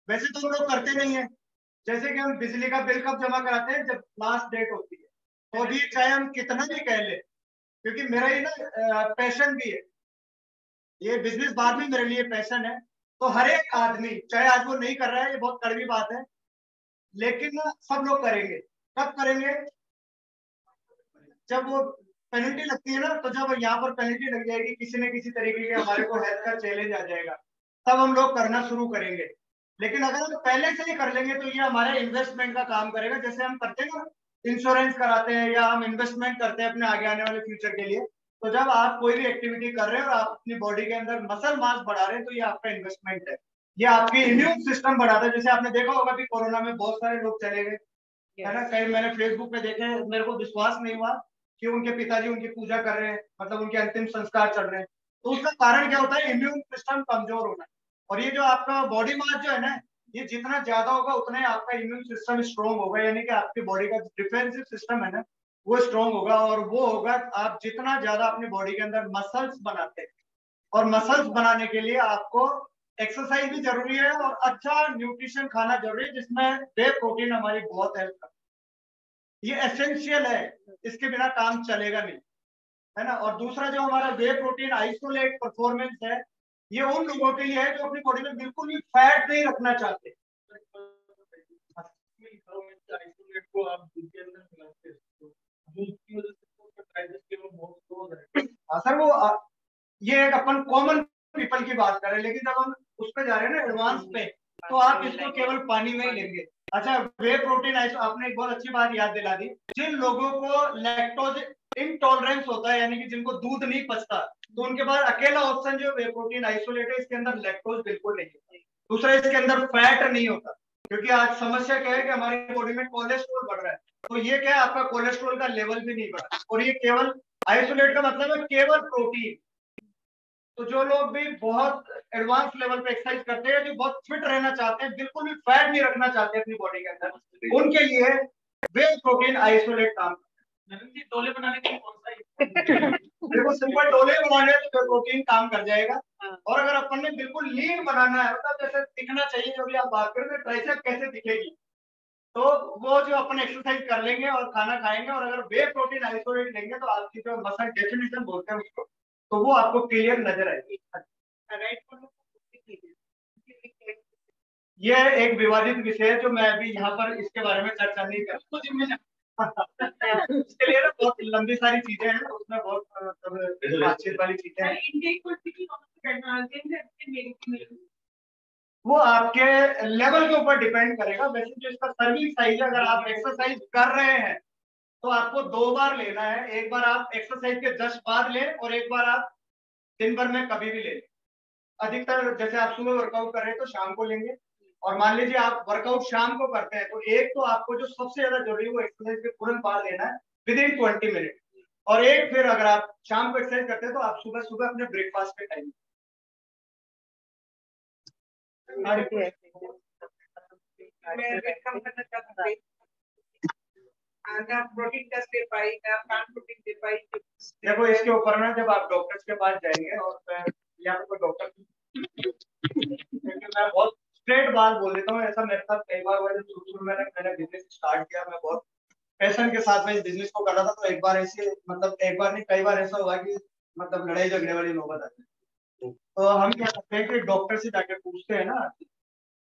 वैसे तो हम लोग करते नहीं है, जैसे कि हम बिजली का बिल कब जमा कराते हैं, जब लास्ट डेट होती है। तो अभी चाहे हम कितना भी कह ले, क्योंकि मेरा ये ना पैशन भी है, ये बिजनेस बाद में मेरे लिए पैशन है। तो हर एक आदमी, चाहे आज वो नहीं कर रहा है, ये बहुत कड़वी बात है, लेकिन सब लोग करेंगे। कब करेंगे? जब वो पेनल्टी लगती है ना, तो जब यहाँ पर पेनल्टी लग जाएगी किसी न किसी तरीके के, हमारे को हेल्थ का चैलेंज आ जाएगा, तब हम लोग करना शुरू करेंगे। लेकिन अगर हम पहले से ही कर लेंगे तो ये हमारे इन्वेस्टमेंट का काम करेगा। जैसे हम करते हैं ना, इंश्योरेंस कराते हैं या हम इन्वेस्टमेंट करते हैं अपने आगे आने वाले फ्यूचर के लिए। तो जब आप कोई भी एक्टिविटी कर रहे हैं और आप अपनी बॉडी के अंदर मसल मास बढ़ा रहे हैं, तो ये आपका इन्वेस्टमेंट है, ये आपकी इम्यून सिस्टम बढ़ाता है। जैसे आपने देखा होगा कि कोरोना में बहुत सारे लोग चले गए, है ना। कई मैंने फेसबुक पे देखे, मेरे को विश्वास नहीं हुआ कि उनके पिताजी उनकी पूजा कर रहे हैं, मतलब उनके अंतिम संस्कार चल रहे हैं। तो उसका कारण क्या होता है? इम्यून सिस्टम कमजोर होना। और ये जो आपका बॉडी मास जो है ना, ये जितना ज्यादा होगा उतना ही आपका इम्यून सिस्टम स्ट्रॉन्ग होगा, यानी कि आपकी बॉडी का डिफेंसिव सिस्टम है ना, वो स्ट्रॉन्ग होगा। और वो होगा आप जितना ज्यादा अपनी बॉडी के अंदर मसल्स बनाते हैं, और मसल्स बनाने के लिए आपको एक्सरसाइज भी जरूरी है और अच्छा न्यूट्रिशन खाना जरूरी है, जिसमें वे प्रोटीन हमारी बहुत हेल्प करता है। ये एसेंशियल है, इसके बिना काम चलेगा नहीं, है ना। और दूसरा जो हमारा वे प्रोटीन आइसोलेट परफॉर्मेंस है, ये उन लोगों के लिए है जो अपनी बॉडी में बिल्कुल भी फैट नहीं रखना चाहते। हाँ सर, वो ये एक अपन कॉमन पीपल की बात कर रहे हैं, लेकिन जब हम उस पे जा रहे हैं ना एडवांस पे, तो आप इसको केवल पानी में ही लेंगे। अच्छा, वे प्रोटीन आपने एक बहुत अच्छी बात याद दिला दी। जिन लोगों को लैक्टोज इंटॉलरेंस होता है, यानी कि जिनको दूध नहीं पचता, तो उनके पास अकेला ऑप्शन जो वे प्रोटीन आइसोलेट है, इसके अंदर लैक्टोज बिल्कुल नहीं होता। दूसरा, इसके अंदर फैट नहीं होता, क्योंकि आज समस्या क्या है कि हमारी बॉडी में कोलेस्ट्रॉल बढ़ रहा है। तो ये क्या है, आपका कोलेस्ट्रॉल का लेवल भी नहीं बढ़ा। और ये केवल आइसोलेट का मतलब है केवल प्रोटीन। तो जो लोग भी बहुत एडवांस लेवल पे एक्सरसाइज करते हैं, जो बहुत फिट रहना चाहते हैं, बिल्कुल भी फैट नहीं रखना चाहते अपनी बॉडी के अंदर, उनके लिए वे प्रोटीन आइसोलेट काम डोले बनाने के लिए कौन सा देखो, सिंपल डोले बनाने तो वे प्रोटीन काम कर जाएगा। और अगर अपन ने बिल्कुल लीन बनाना है, मतलब जैसे दिखना चाहिए, जो भी आप बात करें तो ट्राइसेप कैसे दिखेगी, तो वो जो अपन एक्सरसाइज कर लेंगे और खाना खाएंगे, और अगर वे प्रोटीन आइसोलेट लेंगे तो आपकी जो मसल डेफिनेशन बोलते हैं उसको, तो वो आपको क्लियर नजर आएगी। ये एक विवादित विषय है जो मैं अभी यहाँ पर इसके बारे में चर्चा नहीं कर इसके लिए ना बहुत लंबी सारी चीजें हैं, उसमें बहुत बातचीत वाली चीजें हैं। वो आपके लेवल के ऊपर डिपेंड करेगा। वैसे जो इसका सर्विंग साइज है, अगर आप एक्सरसाइज कर रहे हैं तो आपको 2 बार लेना है। एक बार आप एक्सरसाइज के 10 बाद लें, और एक बार आप दिन भर में कभी भी लें। अधिकतर जैसे आप सुबह वर्कआउट कर रहे हैं तो शाम को लेंगे, और मान लीजिए आप वर्कआउट शाम को करते हैं, तो एक तो आपको जो सबसे ज्यादा जरूरी है वो एक्सरसाइज के तुरंत बाद लेना है, विदिन 20 मिनट। और एक फिर अगर आप शाम को एक्सरसाइज करते हैं तो आप सुबह सुबह अपने ब्रेकफास्ट के टाइम देखो, इसके ऊपर ना जब आप डॉक्टर्स के पास जाएंगे, और यहाँ पे कोई डॉक्टर मैं बहुत स्ट्रेट बात बोल देता हूँ, ऐसा मेरे साथ कई बार हुआ। जब शुरू में मैंने बिजनेस स्टार्ट किया, मैं बहुत पैशन के साथ में इस बिजनेस को कर रहा था, तो एक बार ऐसे, मतलब एक बार नहीं कई बार ऐसा हुआ कि मतलब लड़ाई झगड़े वाली नौबत आती है। तो हम क्या करते हैं कि डॉक्टर से जाके पूछते हैं ना,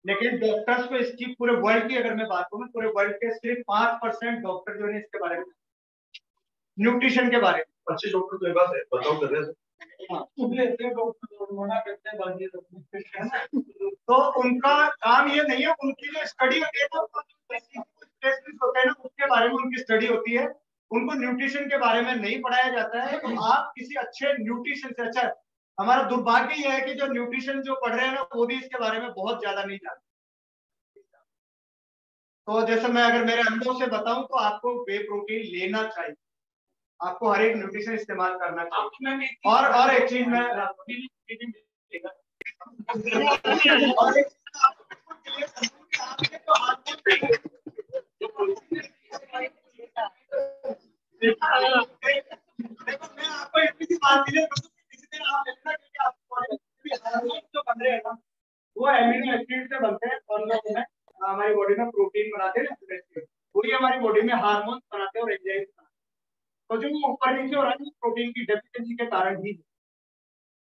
लेकिन डॉक्टर्स को इसकी पूरे वर्ल्ड की अगर मैं बात करूँ, पूरे वर्ल्ड के सिर्फ 5% डॉक्टर जो है इसके बारे में, न्यूट्रिशन के बारे में, अच्छे डॉक्टर तो पास है, बताओ कर रहे हैं। तो उनका काम ये नहीं है, उनकी जो स्टडी होती है ना, स्पेशलिस्ट होते हैं ना, उसके बारे में उनकी स्टडी होती है। उनको न्यूट्रिशन के बारे में नहीं पढ़ाया जाता है। तो आप किसी अच्छे न्यूट्रिशन से, अच्छा हमारा दुर्भाग्य यह है कि जो न्यूट्रिशन जो पढ़ रहे हैं ना, वो भी इसके बारे में बहुत ज्यादा नहीं जानते। तो जैसे मैं अगर मेरे अनुभव से बताऊं तो आपको वे प्रोटीन लेना चाहिए, आपको हर एक न्यूट्रिशन इस्तेमाल करना चाहिए। और एक चीज मैं और एक देखो मैं आपको इतनी सी बात क्लियर कर दूं कि किसी दिन आप लेना, क्योंकि आपको हार्मोन जो बन रहे हैं ना, वो एमिनो एसिड से बनते हैं और जो है हमारी बॉडी में प्रोटीन बनाते हैं, वही हमारी बॉडी में हार्मोन बनाते हैं और एंजाइम्स बनाते हैं। तो जो ऊपर नीचे हो रहा है प्रोटीन की डेफिशिएंसी के कारण ही,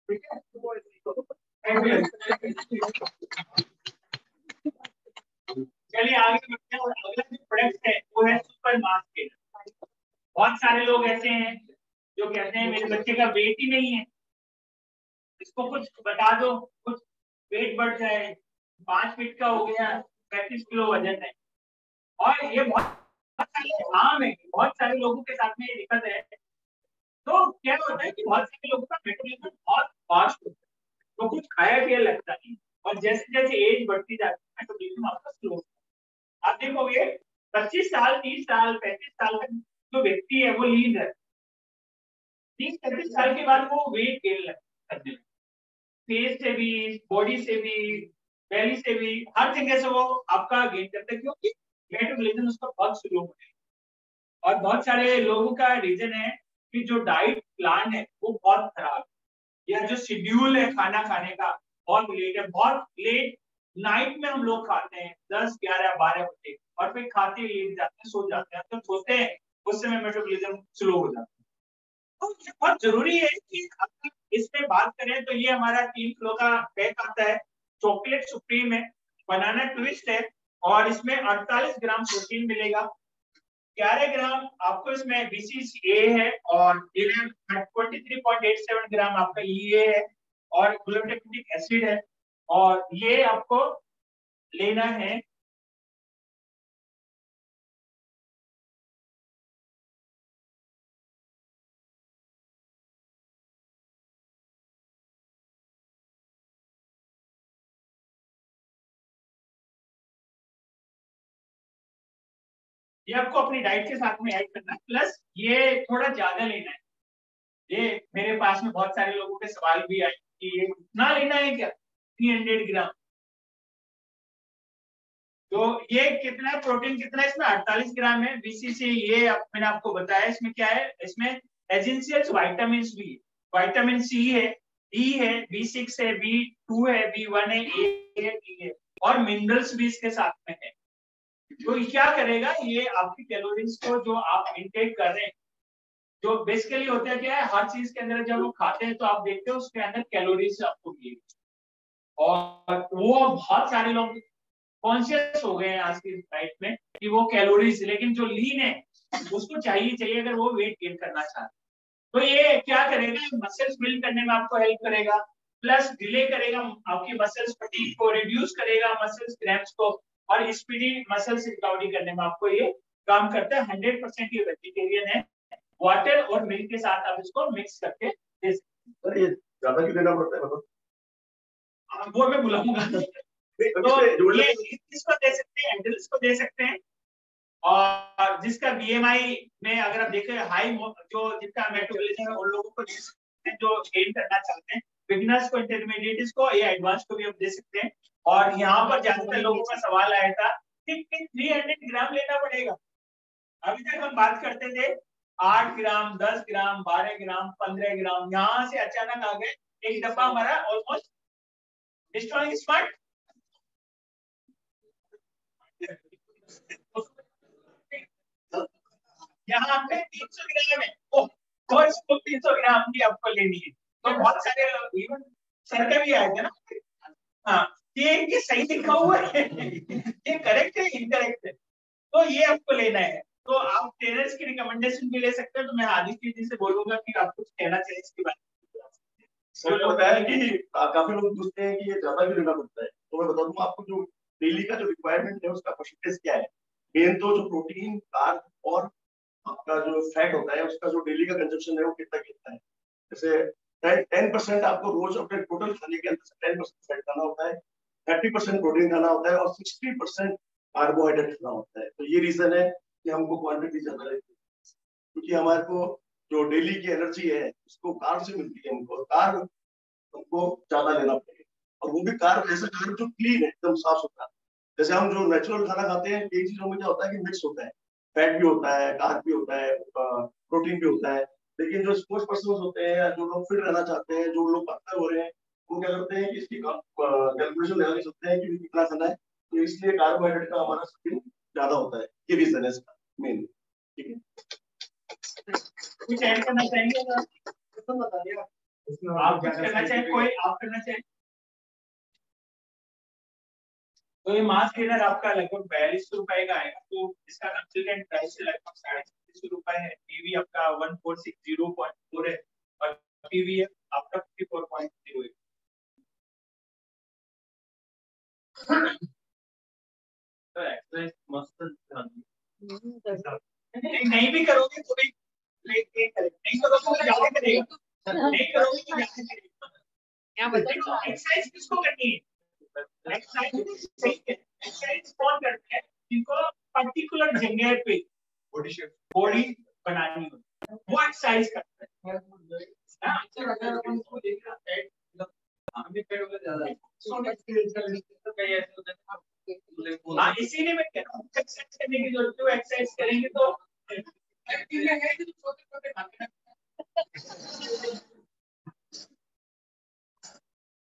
ठीक है। चलिए आगे बढ़ते हैं। और अगला जो प्रोडक्ट है वो है सुपर मास्क। बहुत सारे लोग ऐसे हैं जो कहते हैं मेरे बच्चे का वेट ही नहीं है, इसको कुछ बता दो, कुछ वेट बढ़ जाए, 5 फीट का हो गया, 35 किलो वजन है। और ये बहुत आम है, बहुत सारे लोगों के साथ में ये दिक्कत है। तो क्या होता है कि बहुत सारे लोगों का मेटाबॉलिज्म बहुत फास्ट होता है, तो कुछ खाया पिया लगता नहीं, और जैसे जैसे एज बढ़ती जाती है मेटाबॉलिज्म आपका स्लो होता है। आप देखोगे 25 साल, 30 साल, 35 साल का जो व्यक्ति है वो लीन है, 30-35 साल के बाद वो वेट गेन करने लगता है, फेस से भी, बॉडी से भी, बेली से भी, हर जगह से वो आपका गेन करता है, क्योंकि मेटाबॉलिज्म उसका बहुत स्लो हो है। और बहुत सारे लोगों का रीजन है कि जो डाइट प्लान है वो बहुत खराब है, या जो शेड्यूल है खाना खाने का बहुत लेट है, बहुत लेट नाइट में हम लोग खाते हैं 10, 11, 12 बजे, और फिर खाते ही लेट जाते हैं, सो जाते हैं, तो सोते हैं उस समय मेटाबॉलिज्म स्लो हो जाता है। तो ये बहुत जरूरी है कि अगर इसमें बात करें तो ये हमारा 3 किलो का पैक आता है, चॉकलेट सुप्रीम है, बनाना ट्विस्ट है, और इसमें 48 ग्राम प्रोटीन मिलेगा, 11 ग्राम आपको इसमें BCAA है, और 23.87 ग्राम आपका EA है, और ग्लूटामिक एसिड है। और ये आपको लेना है ये आपको अपनी डाइट के साथ में ऐड करना है, प्लस ये थोड़ा ज्यादा लेना है। ये मेरे पास में बहुत सारे लोगों के सवाल भी आए कि ये इतना लेना है क्या, 300 ग्राम। तो ये कितना प्रोटीन कितना है इसमें, 48 ग्राम है। BCAA ये मैंने आपको बताया, इसमें क्या है, इसमें एसेंशियल विटामिन भी है, विटामिन C है, D है, B6 है, B2 है, B1 है, A है, D है, और मिनरल्स भी इसके साथ में है। तो क्या करेगा, ये आपकी कैलोरीज को जो आप इंटेक कर रहे हैं, जो बेसिकली होता है क्या है, हर चीज के अंदर जब वो खाते हैं तो आप देखते हो उसके अंदर कैलोरीज आपको मिलेगी, और वो बहुत सारे लोग कॉन्शियस हो गए हैं आज की डाइट में कि वो कैलोरीज, लेकिन जो लीन है उसको चाहिए अगर वो वेट गेन करना चाहते। तो ये क्या करेगा, मसल्स बिल्ड करने में आपको हेल्प करेगा, प्लस डिले करेगा आपकी मसल्स फटीग को, रिड्यूस करेगा मसल्स क्रैम्प्स को, और स्पीडी मसल्स रिकवरी करने में आपको ये काम करता है। 100% ये वेजिटेरियन है, वाटर और मिल्क के साथ आप इसको मिक्स करके दे सकते हैं। ये ज्यादा क्यों देना पड़ता है मतलब? वो मैं बुलाऊंगा। तो ये इसको दे सकते हैं, एंडल्स को दे सकते हैं, और जिसका BMI में अगर आप देखें हाई, जो जिसका मेटाबॉलिज्म है उन लोगों को दे सकते हैं जो गेन करना चाहते हैं, बिगिनर्स को, इंटरमीडिएट्स को, या एडवांस को भी आप दे सकते हैं। और यहाँ पर ज्यादातर लोगों का सवाल आया था कि 300 ग्राम लेना पड़ेगा। अभी तक हम बात करते थे 8 ग्राम, 10 ग्राम, 12 ग्राम, 15 ग्राम, यहाँ से अचानक आ गए एक डब्बा हमारा ऑलमोस्ट स्ट्रॉन्ग स्मार्ट यहाँ पे 300 ग्राम है, तो इसको 300 ग्राम की आपको लेनी है। तो बहुत सारे लोग, इवन सर का भी आए थे ना, हाँ ये सही लिखा हुआ है, ये करेक्ट है इनकरेक्ट है, तो ये आपको लेना है। तो आप ट्रेनर्स की रिकमेंडेशन भी ले सकते हैं। तो मैं आदित्य जी से बोलूंगा कि आप कुछ कहना चाहिए इसके बारे में। सर को बताया कि काफी लोग पूछते हैं कि ये ज्यादा भी लेना पड़ता है, तो मैं बता दूं आपको जो डेली का जो रिक्वायरमेंट है उसका परसेंटेज क्या है। मेन तो जो प्रोटीन, कार्ब और आपका जो फैट होता है उसका जो डेली का कंजप्शन है वो कितना कितना है। जैसे 10% आपको रोज अपने टोटल खाने के अंदर से 10% फैट खाना होता है, 30% प्रोटीन खाना होता है और 60% कार्बोहाइड्रेट खाना होता है। तो ये रीजन है कि हमको क्वांटिटी ज्यादा रहती है, क्योंकि हमारे को जो डेली की एनर्जी है उसको कार्ब से मिलती है। हमको कार्ब हमको ज्यादा लेना पड़ेगा, और वो भी कार्ब ऐसा कार्ब जो क्लीन है, एकदम साफ सुथरा। जैसे हम जो नेचुरल खाना खाते हैं कई चीजों में क्या होता है कि मिक्स होता है, फैट भी होता है, कार्ब भी होता है, प्रोटीन भी होता है। लेकिन जो स्पोर्ट्स पर्सन होते हैं या जो लोग फिट रहना चाहते हैं, जो लोग पतले हो रहे हैं, वो क्या करते हैं कि इसकी कैलकुलेशन लगा के चलते हैं कि कितना खाना है। तो इसलिए कार्बोहाइड्रेट का हमारा स्किन ज्यादा होता है। ये रीजन है इसका मेन। ठीक है, कुछ ऐड करना चाहेंगे तो बता दिया आप? कुछ करना चाहिए कोई? आप करना चाहिए? तो ये मास गेनर आपका लगभग 4200 रुपए का आएगा। तो इसका कंसल्टेंट प्राइस लगभग 3600 रुपए है। पीवी आपका 1460.4 है और पीवी है आपका 54.0 है। तो एक्सरसाइज मस्त नहीं भी करोगे तो भी नहीं करोगे तो ज्यादा करेगा, नहीं करोगे तो ज्यादा करेगा। क्या बताओ एक्सरसाइज किसको करनी है? एक्सरसाइज कौन करते हैं जिनको पर्टिकुलर जगह पे बॉडी बनानी हो, वो एक्सरसाइज करते हैं। अगर अपन उसको देख रहा है हाँ, इसीलिए मैं कह रहा हूँ एक्सरसाइज करने की जरूरत है। एक्सरसाइज करेंगे तो छोटे-छोटे खाते हैं।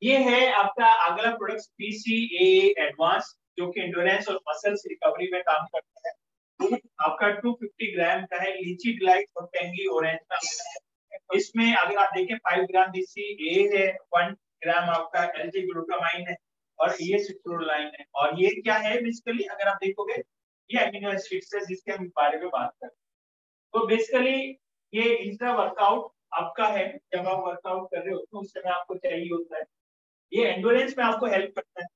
ये है आपका अगला प्रोडक्ट BCAA एडवांस, जो कि एंडोरेंस और मसल्स रिकवरी में काम करता है। आपका 250 ग्राम का है, लीची डिलाइट और टेंगी ऑरेंज का है। इसमें अगर आप देखें 5 ग्राम BCAA है, 1 ग्राम आपका एल्जी ग्लूटामाइन है और ये सिट्रोलाइन है। और ये क्या है बेसिकली, अगर आप देखोगे ये अमीनो एसिड्स है जिसके हम बारे में बात कर रहे हैं। तो बेसिकली ये इंट्रा वर्कआउट आपका है, जब आप वर्कआउट कर रहे हो तो उस समय आपको चाहिए होता है। ये एंडोरेंस में आपको हेल्प करता है।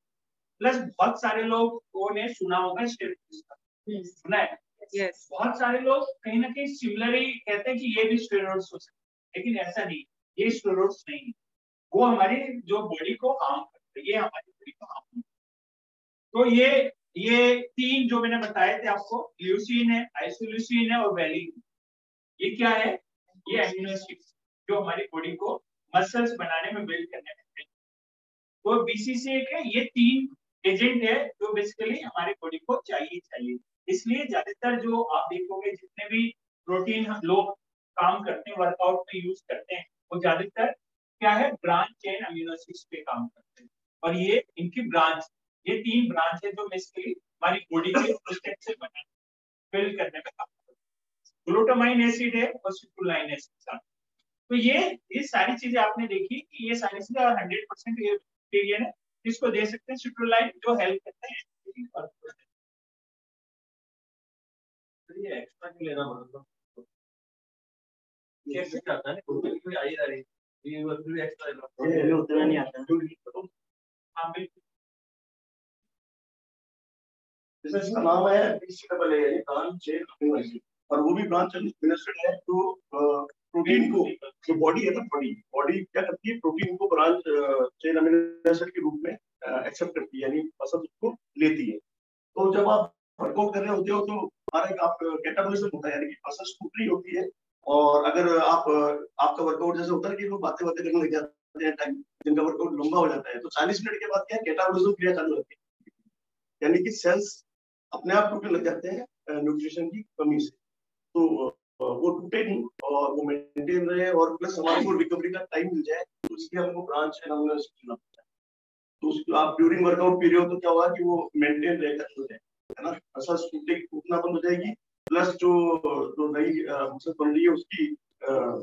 प्लस बहुत सारे लोगों ने सुना होगा स्टेरॉइड्स का, सुना है? yes. बहुत सारे लोग कहीं ना कहीं सिमिलरली कहते हैं कि ये भी स्टेरॉइड्स हो सकते हैं, लेकिन ऐसा नहीं, ये स्टेरॉइड्स नहीं है। वो हमारी जो बॉडी को हार्म करते हैं, ये हमारी बॉडी को हार्म करते हैं। तो ये तीन जो मैंने बताए थे आपको, ल्यूसीन है, आइसोल्यूसीन है और वैलिन। ये क्या है? ये अमीनो एसिड्स जो हमारी बॉडी को मसल्स बनाने में, बिल्ड करने में। तो BCAA के ये तीन एजेंट है जो बेसिकली हमारी बॉडी को चाहिए। इसलिए ज्यादातर जो आप देखोगे जितने भी प्रोटीन हम लोग काम करते हैं, वर्कआउट में यूज करते हैं, वो ज्यादातर क्या है, ब्रांच चेन अमीनो एसिड्स पे काम करते हैं। और ये इनकी ब्रांच, ये तीन ब्रांच है जो बेसिकली हमारी बॉडी के स्ट्रक्चर बनाने, बिल्ड करने में काम करते हैं। ग्लूटामाइन एसिड है और सिट्रोलाइन एसिड। तो ये सारी चीजें आपने देखी कि ये सारी चीजें, और 100% ये है, इसको दे सकते हैं सिट्रोलाइन, जो हेल्प करता है। ये एक्स्ट्रा क्यों लेना पड़ता है? ये एक्स्ट्रा आता है, कोई आ ही जा रही है, ये भी एक्स्ट्रा लेना, ये उतना नहीं आता है। हां बिल्कुल, जैसे इसका नाम है BCAA, ये ब्रांच चेन अमीनो एसिड, और वो भी ब्रांच अमीनो एसिड है तो प्रोटीन को, जो बॉडी है ना, बॉडी क्या करती है, प्रोटीन को ब्रांच चेन अमीनो एसिड के रूप में एक्सेप्ट करती है, यानी पसंद उसको लेती है। तो जब आप वर्कआउट कर रहे होते हो तो हमारा एक आप कैटाबॉलिज्म होता है, यानी कि मसल्स टूट रही होती है। और अगर आप आपका वर्कआउट जैसे होता है कि लोग बातें करने लग जाते हैं, टाइम जिनका वर्कआउट लंबा हो जाता है, तो 40 मिनट के बाद क्या कैटाबॉलिज्म क्रिया चालू होती है, यानी कि सेल्स अपने आप टूटने लग जाते हैं न्यूट्रिशन की कमी से। तो वो टूटे नहीं और वो मेंटेन रहे, और प्लस हमारे को रिकवरी का टाइम मिल जाए, तो इसलिए हमको ब्रांच चेन अमीनो एसिड लेना पड़ता है। तो उसको आप ड्यूरिंग वर्कआउट पीरियड तो क्या होगा कि वो मेंटेन रहेगा, है ना, मसल्स टूटना बंद हो जाएगी। प्लस जो नई मसल बन रही है उसकी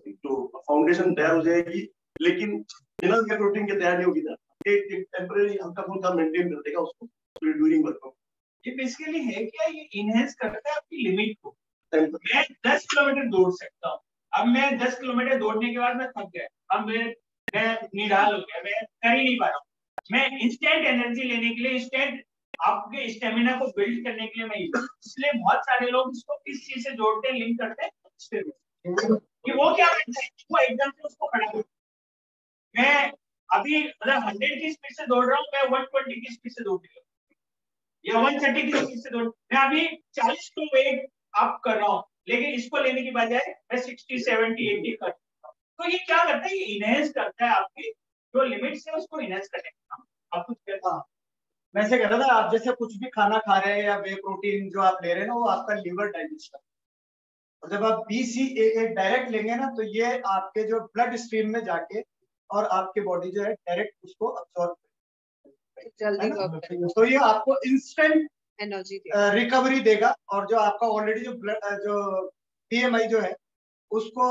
जो फाउंडेशन तैयार हो जाएगी, लेकिन बिना प्रोटीन के तैयार नहीं होगी ना, एक टेम्परेरी हल्का फुल्का मेंटेन कर देगा उसको ड्यूरिंग वर्कआउट। ये बेसिकली है क्या, ये इनहेंस करता है आपकी लिमिट को। मैं 10 किलोमीटर दौड़ सकता हूँ। अब मैं 10 किलोमीटर दौड़ने के बाद मैं थक गया, अब मैं निराल हो गया, मैं कर ही नहीं पा रहा हूँ। मैं इंस्टेंट एनर्जी लेने के लिए, इंस्टेंट आपके स्टेमिना को बिल्ड करने के लिए मैं, इसलिए बहुत सारे लोग इसको किस चीज से जोड़ते हैं, लिंक करते हैं कि वो क्या करते हैं, वो एकदम से उसको खड़ा करते हैं। मैं अभी मतलब 100 की स्पीड से दौड़ रहा हूँ, मैं 120 की स्पीड से दौड़ रही हूँ या 130 की स्पीड से दौड़, मैं अभी 40 को वेट अप कर रहा हूँ, लेकिन इसको लेने की बजाय मैं 60, 70, 80 कर रहा हूँ। तो ये क्या करता है, ये इनहेंस करता है आपकी जो लिमिट्स है उसको इनहेंस करने का। आप कुछ कहते हैं? मैं से कह रहा था, आप जैसे कुछ भी खाना खा रहे हैं या वे प्रोटीन जो आप ले रहे हैं ना, वो आपका लीवर डाइजेस्ट करता है। और जब आप BCAA डायरेक्ट लेंगे ना, तो ये आपके जो ब्लड स्ट्रीम में जाके और आपकी बॉडी जो है डायरेक्ट उसको अब्सॉर्ब जल्दी तो ये आपको इंस्टेंट एनर्जी रिकवरी देगा। और जो आपका ऑलरेडी जो BMI जो है उसको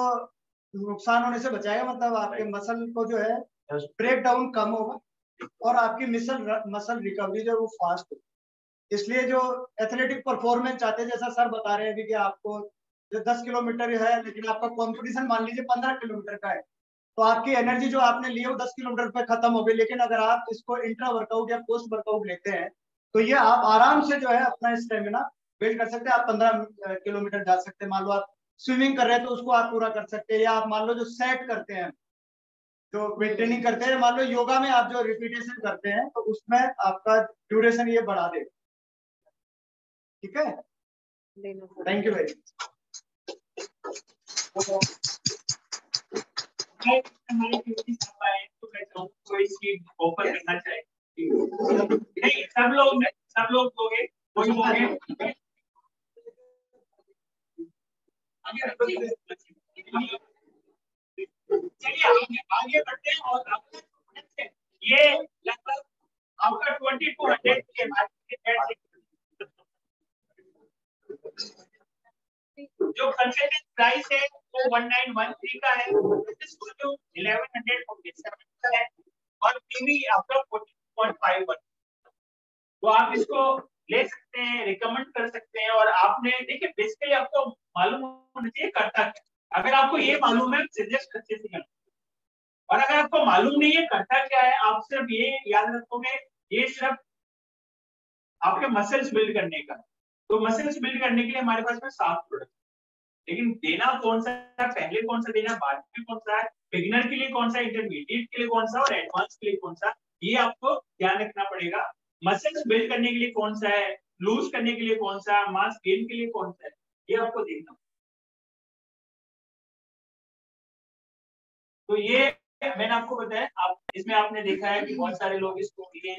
नुकसान होने से बचाएगा, मतलब आपके मसल को जो है ब्रेक डाउन कम होगा और आपकी मसल रिकवरी जो है वो फास्ट होगी। इसलिए जो एथलेटिक परफॉर्मेंस चाहते हैं, जैसा सर बता रहे हैं अभी कि आपको जो 10 किलोमीटर है, लेकिन आपका कंपटीशन मान लीजिए 15 किलोमीटर का है, तो आपकी एनर्जी जो आपने ली है वो 10 किलोमीटर पे खत्म हो गई। लेकिन अगर आप इसको इंट्रा वर्कआउट या पोस्ट वर्कआउट लेते हैं, तो ये आप आराम से जो है अपना स्टेमिना बिल्ड कर सकते हैं। आप 15 किलोमीटर जा सकते हैं। मान लो आप स्विमिंग कर रहे हैं तो उसको आप पूरा कर सकते हैं, या आप मान लो जो सेट करते हैं, जो वेट ट्रेनिंग करते हैं, मान लो योगा में आप जो रिपीटेशन करते हैं, तो उसमें आपका ड्यूरेशन ये बढ़ा देगा। ठीक है, थैंक यू वेरी मच। कोई चीज ओपन करना चाहिए नहीं, सब लोग लोगे, कोई लोगे चलिए आगे बढ़ते हैं। और ये लगभग आपका 2200 के जो कंसल्टेंट प्राइस है वो 1913 का है, जो 1147 का है, और पीवी आपका 14.51। तो आप इसको ले सकते हैं, रिकमेंड कर सकते हैं। और आपने देखिए बेसिकली आपको मालूम होना चाहिए करता क्या। अगर आपको ये मालूम है सजेस्ट अच्छे से करना, और अगर आपको मालूम नहीं है करता क्या है, आप सिर्फ ये याद रखोगे ये सिर्फ आपके मसल्स बिल्ड करने का। तो मसल्स बिल्ड करने के लिए हमारे पास में 7 प्रोडक्ट, लेकिन देना कौन सा है, पहले कौन सा देना, बाद में कौन सा है, बिगिनर के लिए कौन सा, इंटरमीडिएट के लिए कौन सा और एडवांस के लिए कौन सा, ये आपको ध्यान रखना पड़ेगा। मसल्स बिल्ड करने के लिए कौन सा है, लूज करने के लिए कौन सा, मास गेन के लिए कौन सा है, ये आपको देखना। तो ये मैंने आपको बताया। आप इसमें आपने देखा है कि बहुत सारे लोग इसको ये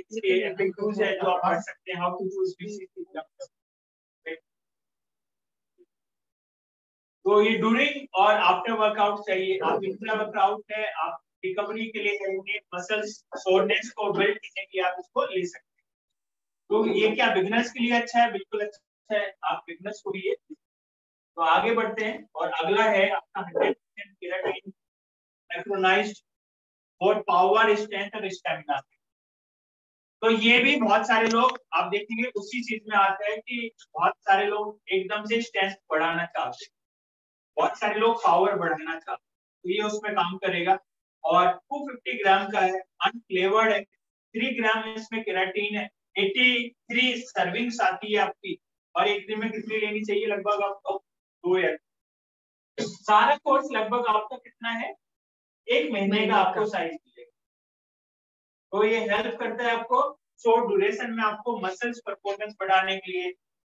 FAQs है जो आप पढ़ सकते हैं, हाउ टू चूज BCAA। तो ये ड्यूरिंग और आफ्टर वर्कआउट चाहिए। आप इंट्रा वर्कआउट है, आप रिकवरी के लिए करेंगे, मसल्स सोरनेस को बिल्ड करने के लिए आप इसको ले सकते हैं। तो ये क्या बिगिनर्स के लिए अच्छा है? बिल्कुल अच्छा है, आप बिगिनर्स को लिए। तो आगे बढ़ते हैं और अगला है आपका 100% केराटिन मैक्रोनाइज्ड फॉर पावर, स्ट्रेंथ और स्टैमिना। तो ये भी बहुत सारे लोग आप देखेंगे उसी चीज में आते हैं कि बहुत सारे लोग एकदम से स्ट्रेंथ बढ़ाना चाहते हैं, बहुत सारे लोग पावर बढ़ाना चाहते हैं, तो ये उसमें काम करेगा। और 250 ग्राम का है, अनफ्लेवर्ड है, 3 ग्राम इसमें केराटिन है, 83 सर्विंग्स आती है आपकी। और एक दिन में कितनी लेनी चाहिए? लगभग आपको 2 या सारा कोर्स लगभग आपको कितना है, 1 महीने का आपको साइज मिलेगा। तो ये हेल्प करता है आपको शॉर्ट ड्यूरेशन में, आपको मसल्स परफॉर्मेंस बढ़ाने के लिए,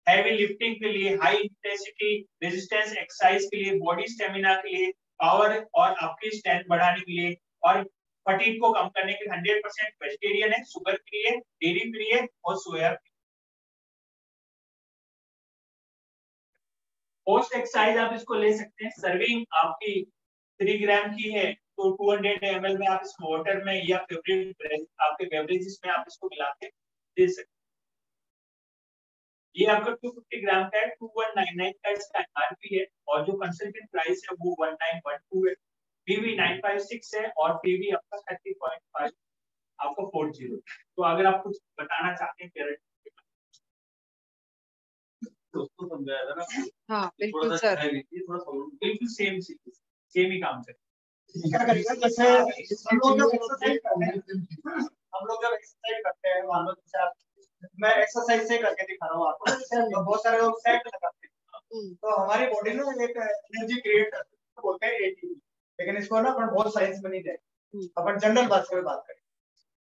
हैवी लिफ्टिंग के लिए, हाई इंटेंसिटी रेजिस्टेंस एक्सरसाइज के लिए, बॉडी स्टेमिना के लिए, पावर और आपकी स्ट्रेंथ बढ़ाने के लिए, और फटीग को कम करने के लिए। 100% वेजिटेरियन है, शुगर फ्री है, डेयरी फ्री है और सोया फ्री। पोस्ट एक्सरसाइज आप इसको ले सकते हैं। सर्विंग आपकी 3 ग्राम की है, तो 200 ml में आप इस वाटर में या फेवरेट आपके बेवरेजेस में आप इसको मिला के दे सकते हैं। ये आपका 250 ग्राम का है, 2199 का इसका MRP है, और जो कंसल्टेंट प्राइस है वो 1912 है। PV 956 है और PV आपका 30.5 आपका 40। तो अगर आप कुछ बताना चाहते हैं केराटिन, उसको समझाया था ना। हाँ बिल्कुल सर। बिल्कुल सेम ही काम करते। क्या करेगा, जैसे हम लोग जब एक्सरसाइज करते हैं, मान लो जैसे आप, मैं एक्सरसाइज से करके दिखा रहा हूँ आपको, जैसे बहुत सारे लोग सेट लगाते हैं, तो हमारी बॉडी ना एक एनर्जी क्रिएट करती है, तो बोलते हैं एटीपी। लेकिन इसको ना अपन बहुत साइंस में नहीं जाएंगे, अपन जनरल बात में बात करें।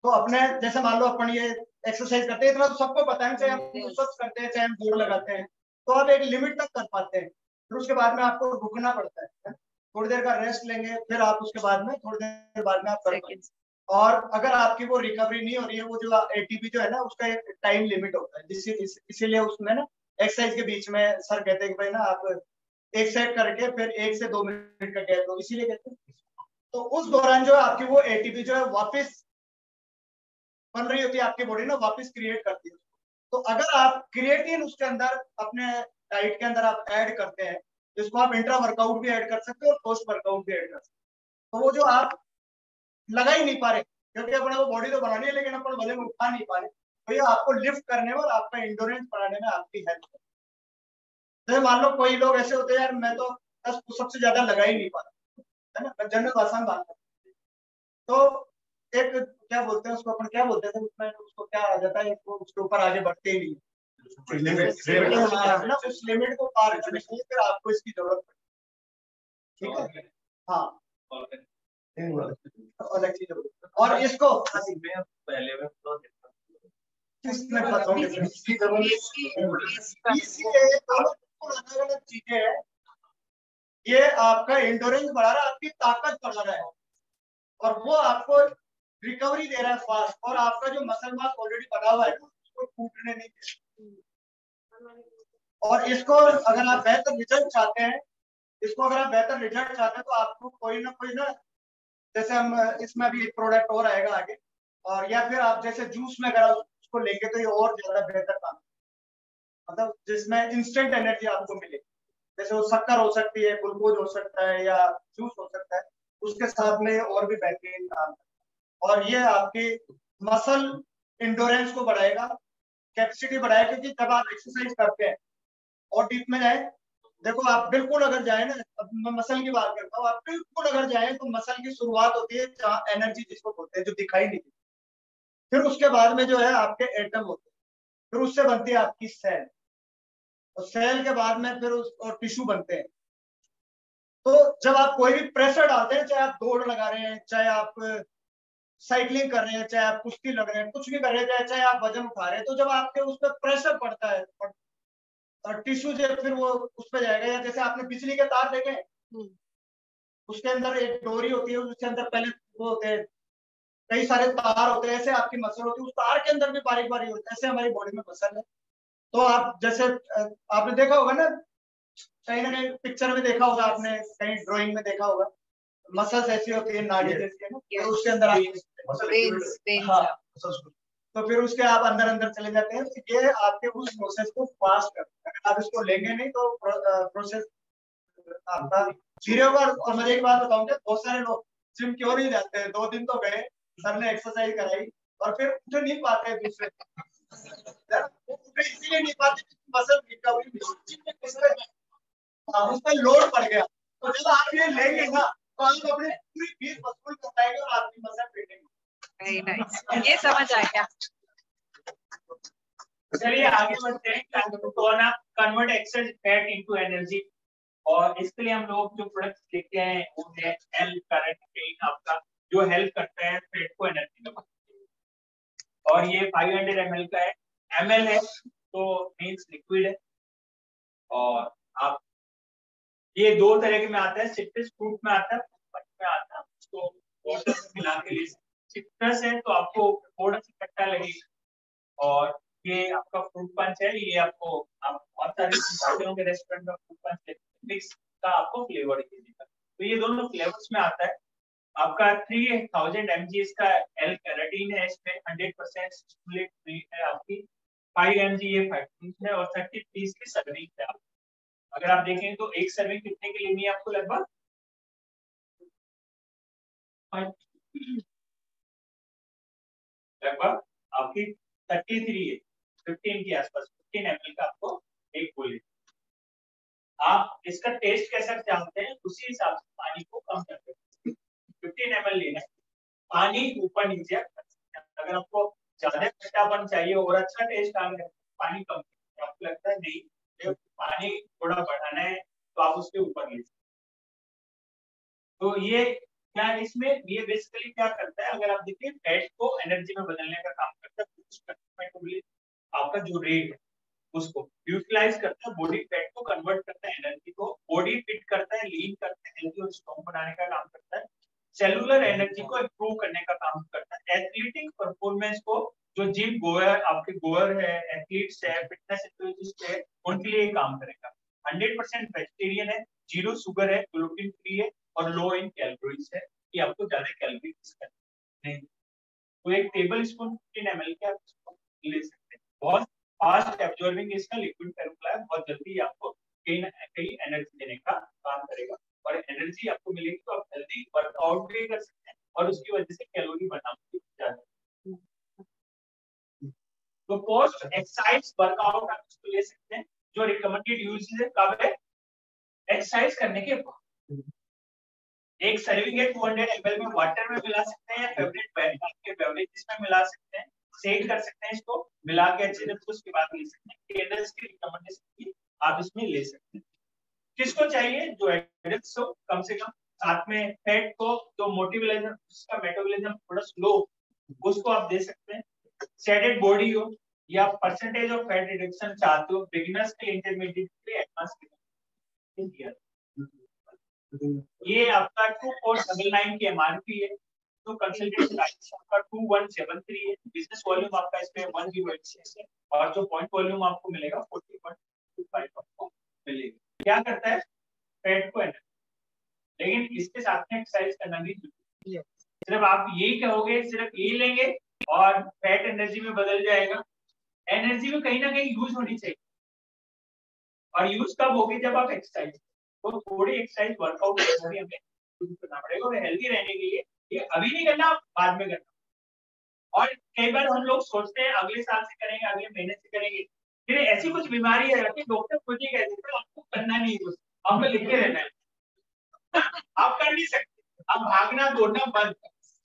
तो अपने जैसे मान लो अपन ये एक्सरसाइज करते हैं, इतना तो सबको पता है, चाहे हम पुशअप्स करते हैं, चाहे हम जोर लगाते हैं, तो आप एक लिमिट तक कर पाते हैं, फिर उसके बाद में आपको रुकना पड़ता है, थोड़ी देर का रेस्ट लेंगे, फिर आप उसके बाद में थोड़ी देर बाद में आप कर पाएंगे। और अगर आपकी वो रिकवरी नहीं हो रही है, वो जो एटीपी जो है ना, उसका एक टाइम लिमिट होता है, इसीलिए उसमें ना एक्सरसाइज के बीच में सर कहते हैं कि भाई ना आप एक सेट करके फिर 1 से 2 मिनट का गैप दो, इसीलिए कहते हैं। तो उस दौरान जो है आपकी वो एटीपी जो है वापस बन रही होती है, आपकी बॉडी ना वापस क्रिएट करती है। तो अगर आप क्रिएटिन उसके अंदर अपने डाइट के अंदर आप ऐड करते हैं, जिसको आप इंट्रा वर्कआउट भी ऐड कर सकते हो और पोस्ट वर्कआउट भी ऐड कर सकते हो, तो वो जो आप लगा ही नहीं पा रहे, क्योंकि अपने को बॉडी तो बनानी है लेकिन अपन वजन उठा नहीं पा रहे, तो ये आपको लिफ्ट करने में और आपका इंडोरेंस बढ़ाने में आपकी हेल्प है। जैसे मान लो कोई लोग ऐसे होते हैं, यार मैं तो 10 पुशअप से ज्यादा लगा ही नहीं पा रहा, है ना, मैं जनरल भाषा में बात करता हूं। तो एक क्या बोलते हैं उसको, अपन क्या बोलते थे उसमें, उसको क्या आ जाता है, उसके ऊपर आगे बढ़ते ही नहीं ना, उस लिमिट को पार करने के लिए फिर आपको इसकी जरूरत पड़ेगी। ठीक है, हाँ, अलग चीज। और इसको पहले में किसने बताओ, अलग अलग चीजें हैं, ये आपका इंडोरेंस बढ़ा रहा है, आपकी ताकत बढ़ा रहा है, और वो आपको रिकवरी दे रहा है फास्ट, और आपका जो मसल मास ऑलरेडी बना हुआ है उसको टूटने नहीं दे। और इसको अगर आप बेहतर रिजल्ट चाहते हैं, तो आपको कोई ना, जैसे हम इसमें भी एक प्रोडक्ट और आएगा आगे, और या फिर आप जैसे जूस में अगर उसको लेंगे तो ये और ज्यादा बेहतर काम, मतलब जिसमें इंस्टेंट एनर्जी आपको मिले, जैसे वो शक्कर हो सकती है, ग्लूकोज हो सकता है, या जूस हो सकता है, उसके साथ में और भी बेहतरीन काम है। और ये आपकी मसल इंडोरेंस को बढ़ाएगा, कैपेसिटी बढ़ाएगा, क्योंकि जब आप एक्सरसाइज करते हैं और डीप में जाए, देखो आप बिल्कुल अगर जाए ना, अब मैं मसल की बात करता हूँ, आप बिल्कुल अगर जाए तो मसल की शुरुआत होती है जहाँ एनर्जी जिसको बोलते हैं, जो दिखाई नहीं देती, फिर उसके बाद में जो है आपके एटम होते हैं, फिर उससे बनती है आपकी सेल, और सेल के बाद में फिर और टिश्यू बनते हैं। तो जब आप कोई भी प्रेशर डालते हैं, चाहे आप दौड़ लगा रहे हैं, चाहे आप साइकिलिंग कर रहे हैं, चाहे आप कुश्ती लग रहे हैं, कुछ भी कर रहे हैं, चाहे आप वजन उठा रहे हैं, तो जब आपके उस पर प्रेशर पड़ता है और टिश्यू जो फिर वो उस पर जाएगा, या जैसे आपने बिजली के तार देखे, उसके अंदर एक डोरी होती है, उसके अंदर पहले वो होते हैं, कई सारे तार होते हैं, ऐसे आपकी मसल होती है, उस तार के अंदर भी बारीक बारीक होता है, ऐसे हमारी बॉडी में मसल है। तो आप जैसे आपने देखा होगा ना, कहीं ना कहीं पिक्चर में देखा होगा आपने, कहीं ड्राइंग में देखा होगा, मसल्स ऐसी होती है नाड़ी जैसी है ना, तो उसके अंदर हाँ, तो फिर उसके आप अंदर अंदर चले जाते हैं, तो ये आपके उस प्रोसेस को फास्ट करता है। अगर आप इसको लेंगे नहीं तो प्रोसेस आपका धीरे होगा। और मैं एक बात बताऊंगा, बहुत सारे लोग जिम क्यों नहीं जाते हैं, 2 दिन तो गए, सर ने एक्सरसाइज कराई और फिर उठ नहीं पाते दूसरे, इसीलिए नहीं पाते मसल रिकवरी उस पर लोड पड़ गया। तो जब आप ये लेंगे ना, तो आप अपनी पूरी फीस वसूल कर पाएंगे और आपकी मसल फिटेंगे। वेरी नाइस, ये समझ आ गया। चलिए आगे बढ़ते हैं। तो ना convert access fat into energy, और इसके लिए हम लोग जो प्रोडक्ट्स लेते हैं वो है एल कैरेटिन आपका, जो हेल्प करता है फैट को एनर्जी में, और ये 500 ml का है, ml है तो मींस लिक्विड है। और आप ये 2 तरह के में आता है, सिट्रस फ्रूट में आता है, में आता है, तो वाटर में मिला के सिट्रस है तो आपको थोड़ा सा खट्टा लगेगा, और ये आपका फ्रूट पंच है, ये आपको आप बहुत सारे के रेस्टोरेंट में फ्रूट पंच मिक्स का आपको फ्लेवर देगा। तो ये दोनों फ्लेवर्स में आता है। आपका 3000 mg इसका एल कैरेटीन है, इसमें 100% स्टिमुलेट फ्री है आपकी, 5 mg ये फैक्टिंग है, और 30 पीस की सर्विंग है। अगर आप देखें तो एक सर्विंग कितने की लेनी है आपको, लगभग आपकी 33 है, 15 के आसपास 15 ml का आपको एक गोली। आप इसका टेस्ट कैसा चाहते हैं उसी हिसाब से पानी को कम कर देते हैं। 15 ml लेना है, पानी ऊपर नीचे कर सकते हैं। अगर आपको ज्यादा खट्टापन चाहिए और अच्छा टेस्ट आ रहा है, पानी कम, आपको लगता है नहीं पानी थोड़ा बढ़ाना है तो आप उसके ऊपर ले सकते। तो ये क्या इसमें ये बेसिकली क्या करता है, अगर आप देखिए फैट को एनर्जी में बदलने का काम करता है। आपका जो रेट है उसको यूटिलाइज करता है, बॉडी फैट को कन्वर्ट करता है एनर्जी को, बॉडी फिट करता है, लीन करता है, हेल्दी और स्ट्रॉन्ग बनाने का काम करता है, सेलुलर एनर्जी को इंप्रूव करने का काम करता है, एथलेटिक परफॉर्मेंस को, जो जिम गोयर आपके गोयर है, एथलीट्स है, फिटनेस एंथुसियास्ट है, उनके लिए काम करेगा। 100% वेजिटेरियन है, जीरो शुगर है, ग्लूटेन फ्री है और लो इन कैलोरीज है, कि आपको ज्यादा कैलोरीज नहीं। तो एक टेबल स्पून 15 ml के आप ले सकते हैं। बहुत फास्ट एब्जॉर्बिंग इसका लिक्विड फॉर्मूला है, बहुत जल्दी आपको कहीं ना कहीं एनर्जी देने का काम करेगा और एनर्जी आपको मिलेगी तो आप हेल्दी वर्कआउट भी कर सकते हैं और उसकी वजह से कैलोरी बर्न भी ज्यादा। तो पोस्ट एक्सरसाइज वर्कआउट आप इसको ले सकते हैं। जो रिकमेंडेड यूज है कब है, एक्सरसाइज करने के बाद। एक सर्विंग है 200 ml में वाटर में मिला सकते हैं, फेवरेट आपके बेवरेजेस में मिला सकते हैं, सेट कर सकते हैं, इसको मिला के अच्छे से उसके बाद ले सकते हैं। ट्रेनर्स की रिकमेंडेशन आप इसमें ले सकते हैं। किसको चाहिए, जो एडल्ट्स हो कम से कम, साथ में फैट को जो मोटिवलाइजर उसका मेटाबॉलिज्म थोड़ा स्लो उसको आप दे सकते हैं। सेटेड बॉडी हो या परसेंटेज ऑफ फैट रिडक्शन चाहते हो, बिगिनर्स के लिए, इंटरमीडिएट के लिए, एडवांस के लिए। ये आपका 2499 की एमआरपी है। तो कंसल्टेंट प्राइस आपका 2173 है। बिजनेस वॉल्यूम आपका इसमें 1086 है और जो पॉइंट वॉल्यूम आपको मिलेगा 40.25 आपको मिलेगा। क्या करता है, फैट को एनर्जी, लेकिन इसके साथ में एक्सरसाइज करना भी जरूरी है। सिर्फ आप यही कहोगे सिर्फ यही लेंगे और फैट एनर्जी में बदल जाएगा, एनर्जी में कहीं ना कहीं यूज होनी चाहिए। और यूज कब होगी, जब आप एक्सरसाइज, तो थोड़ी एक्सरसाइज वर्कआउट हमें करना पड़ेगा और हेल्दी रहने के लिए ये अभी नहीं करना, बाद में करना। और कई बार हम लोग सोचते हैं अगले साल से करेंगे, अगले महीने से करेंगे, फिर ऐसी कुछ बीमारी है कि डॉक्टर खुद ही कहते हैं आपको करना नहीं, कुछ आपको लिखे रहना है, आप कर नहीं सकते, अब भागना दौड़ना बंद,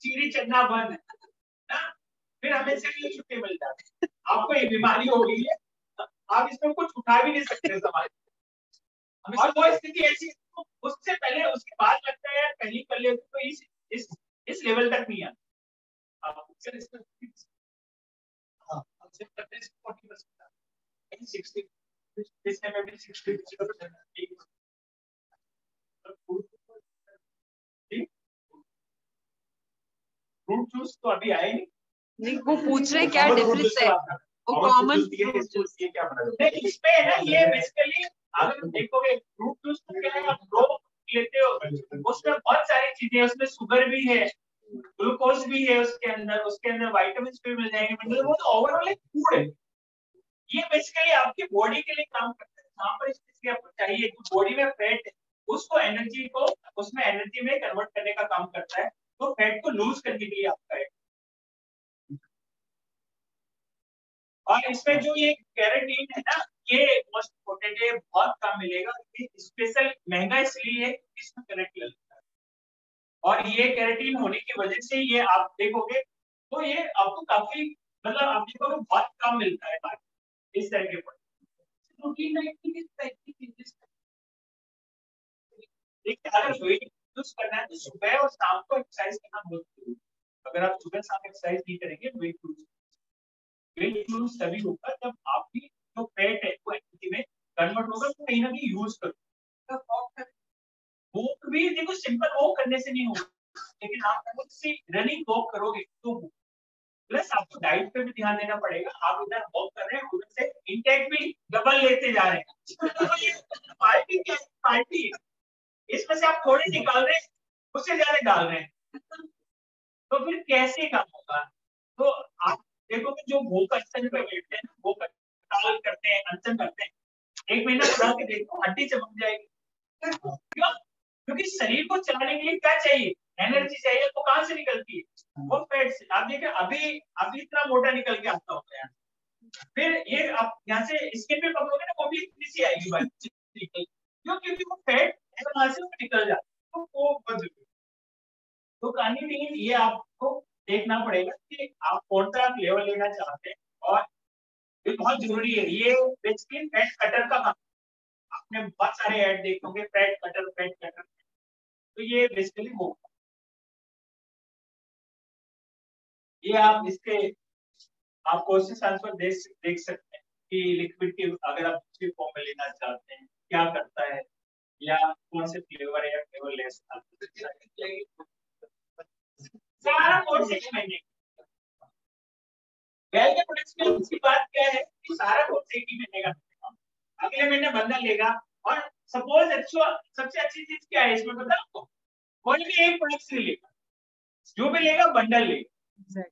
सीढ़ी चढ़ना बंद, फिर हमें से छुट्टी मिल जाती है। आपको ये बीमारी हो गई है, आप इसमें कुछ उठा भी नहीं सकते समाज। और वो स्थिति ऐसी, उससे पहले उसके बाद लगता है पहली कर ले तो इस लेवल तक नहीं आता। आप फ्रूट जूस तो अभी आए नहीं, वो पूछ रहे क्या डिफरेंस है, वो कॉमन इसमें है ना, ये बेसिकली अगर देखोगे फ्रूट जूस तो क्या है, आप रो लेते हो, उसमें बहुत सारी चीजें, उसमें शुगर भी है, ग्लूकोज भी है उसके अंदर विटामिन भी मिल जाएंगे, मिनरल, वो तो ओवरऑल एक फूड है। ये बेसिकली आपकी बॉडी के लिए काम करता है, जहाँ पर इसलिए आपको चाहिए जो बॉडी में फैट है उसको एनर्जी को उसमें एनर्जी में कन्वर्ट करने का काम करता है, तो फैट को लूज करने के लिए आपका है। और इसमें जो ये कैरेटीन है ना, ये मोस्ट इम्पोर्टेंट है, बहुत कम मिलेगा, स्पेशल महंगा इसलिए है इसमें कैरेटीन लगता है। और ये कैरेटीन होने की वजह से ये आप देखोगे तो ये आपको काफी, मतलब आप देखोगे बहुत कम मिलता है इस तरह के प्रोटीन अगर वेट लूज करना है तो सुबह और शाम को एक्सरसाइज करना बहुत जरूरी है। अगर आप सुबह शाम एक्सरसाइज नहीं करेंगे वेट लूज तभी होगा जब आपकी जो फैट है वो एनर्जी में कन्वर्ट होगा, तो कहीं ना कहीं यूज करो। वॉक भी देखो सिंपल वॉक करने से नहीं होगा, लेकिन आप अगर से रनिंग वॉक करोगे तो प्लस आपको डाइट पे भी ध्यान देना पड़ेगा। आप इधर वॉक कर रहे हैं, उधर से इंटेक भी डबल लेते जा रहे हैं पार्टी इसमें से आप थोड़े निकाल रहे हैं, उससे ज्यादा डाल रहे हैं, तो फिर कैसे काम होगा। तो आप देखो कि जो भूख अनशन पे बैठते हैं, भूख हड़ताल करते हैं, अनशन करते हैं, 1 महीना खा के देखो हड्डी चमक जाएगी। क्यों? क्योंकि शरीर को चलाने के लिए क्या चाहिए, एनर्जी चाहिए, तो कहां से निकलती है, वो फैट से। आप देखिए अभी इतना मोटा निकल के आता होता है, फिर ये आप यहाँ से स्किन पे पकड़ोगे ना, वो भी इतनी सी आएगी बात, क्यों? क्योंकि वो फैट वहां से निकल जाता है, तो वो बंद। तो कहानी नहीं, ये आपको देखना पड़ेगा कि आप कौन सा लेवल लेना चाहते हैं, और ये बहुत जरूरी है। ये बेसिकली फैट कटर का काम, आपने बहुत सारे ऐड देखोगे फैट कटर, फैट कटर, तो ये बेसिकली वो, ये आप इसके आप क्वेश्चन आंसर देख सकते हैं कि लिक्विड की अगर आप दूसरी फॉर्म में लेना चाहते हैं क्या करता है, या कौन से फ्लेवर है या फ्लेवर लेस, सारा कोर्स 1 महीने। वेल के प्रोडक्ट्स में उसकी बात क्या है कि सारा कोर्स 1 ही महीने का, अगले महीने बंदा लेगा। और सपोज सबसे अच्छी चीज क्या है इसमें पता है आपको, कोई भी एक प्रोडक्ट नहीं लेगा, जो भी लेगा बंडल लेगा,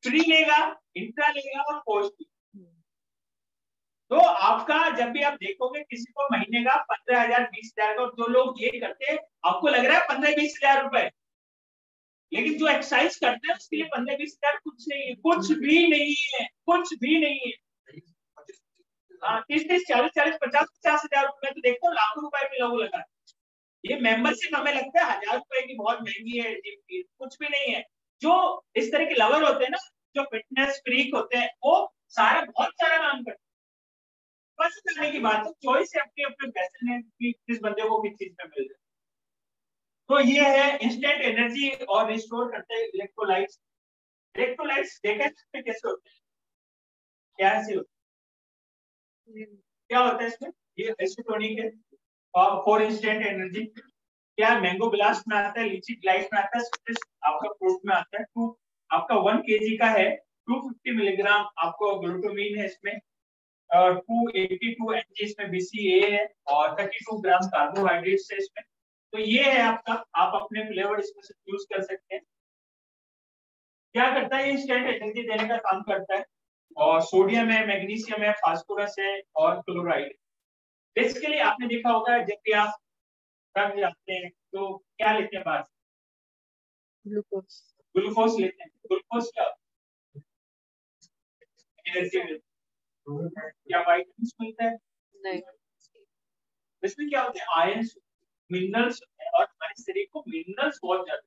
फ्री लेगा, इंट्रा लेगा और पोस्ट। तो आपका जब भी आप देखोगे किसी को महीने का 15,000 20,000 का, और जो लोग ये करते हैं आपको लग रहा है 15-20 हजार रुपए, लेकिन जो एक्सरसाइज करते हैं उसके लिए 15-20 हजार कुछ नहीं है, कुछ भी नहीं है, कुछ भी नहीं है। 30-30 40-40 50-50 हजार रुपए तो देखो, लाखों रुपए में लोग लगा। ये मेंबरशिप हमें लगता है 1000 रुपए की बहुत महंगी है, जिम की कुछ भी नहीं है। जो इस तरह के लवर होते हैं ना, जो फिटनेस फ्रीक होते हैं, वो सारा बहुत सारा काम करते हैं। बस करने की बात है, चॉइस है अपने अपने पैसे में कि किस बंदे को किस चीज में मिल जाए। तो ये है इंस्टेंट एनर्जी और रिस्टोर करते हैं इलेक्ट्रोलाइट्स। इलेक्ट्रोलाइट्स देखे कैसे होते हैं, क्या ऐसे होते हैं, क्या होता है इसमें, ये एसिटोनिक है और फॉर इंस्टेंट एनर्जी। क्या मैंगो ब्लास्ट में आता है, लीची ग्लाइट में आता है, आपका फ्रूट में आता है। आपका 1 kg का है, 250 मिलीग्राम आपको ग्लूटामिन है इसमें, और 282 mg इसमें BCA है, और 32 ग्राम कार्बोहाइड्रेट्स है इसमें। तो ये है आपका, आप अपने फ्लेवर इसमें से यूज कर सकते हैं। क्या करता है, इंस्टेंट एनर्जी देने का काम करता है, और सोडियम है, मैग्नीशियम है, फास्फोरस है और क्लोराइड। बेसिकली आपने देखा होगा जब भी आप थक जाते हैं तो क्या लेते हैं बाहर, ग्लूकोज। ग्लूकोज लेते हैं। ग्लूकोज क्या एनर्जी क्या वाइटमिन मिलता है नहीं, इसमें क्या होता है, आयंस, मिनरल्स, और हमारे शरीर को मिनरल्स बहुत ज्यादा,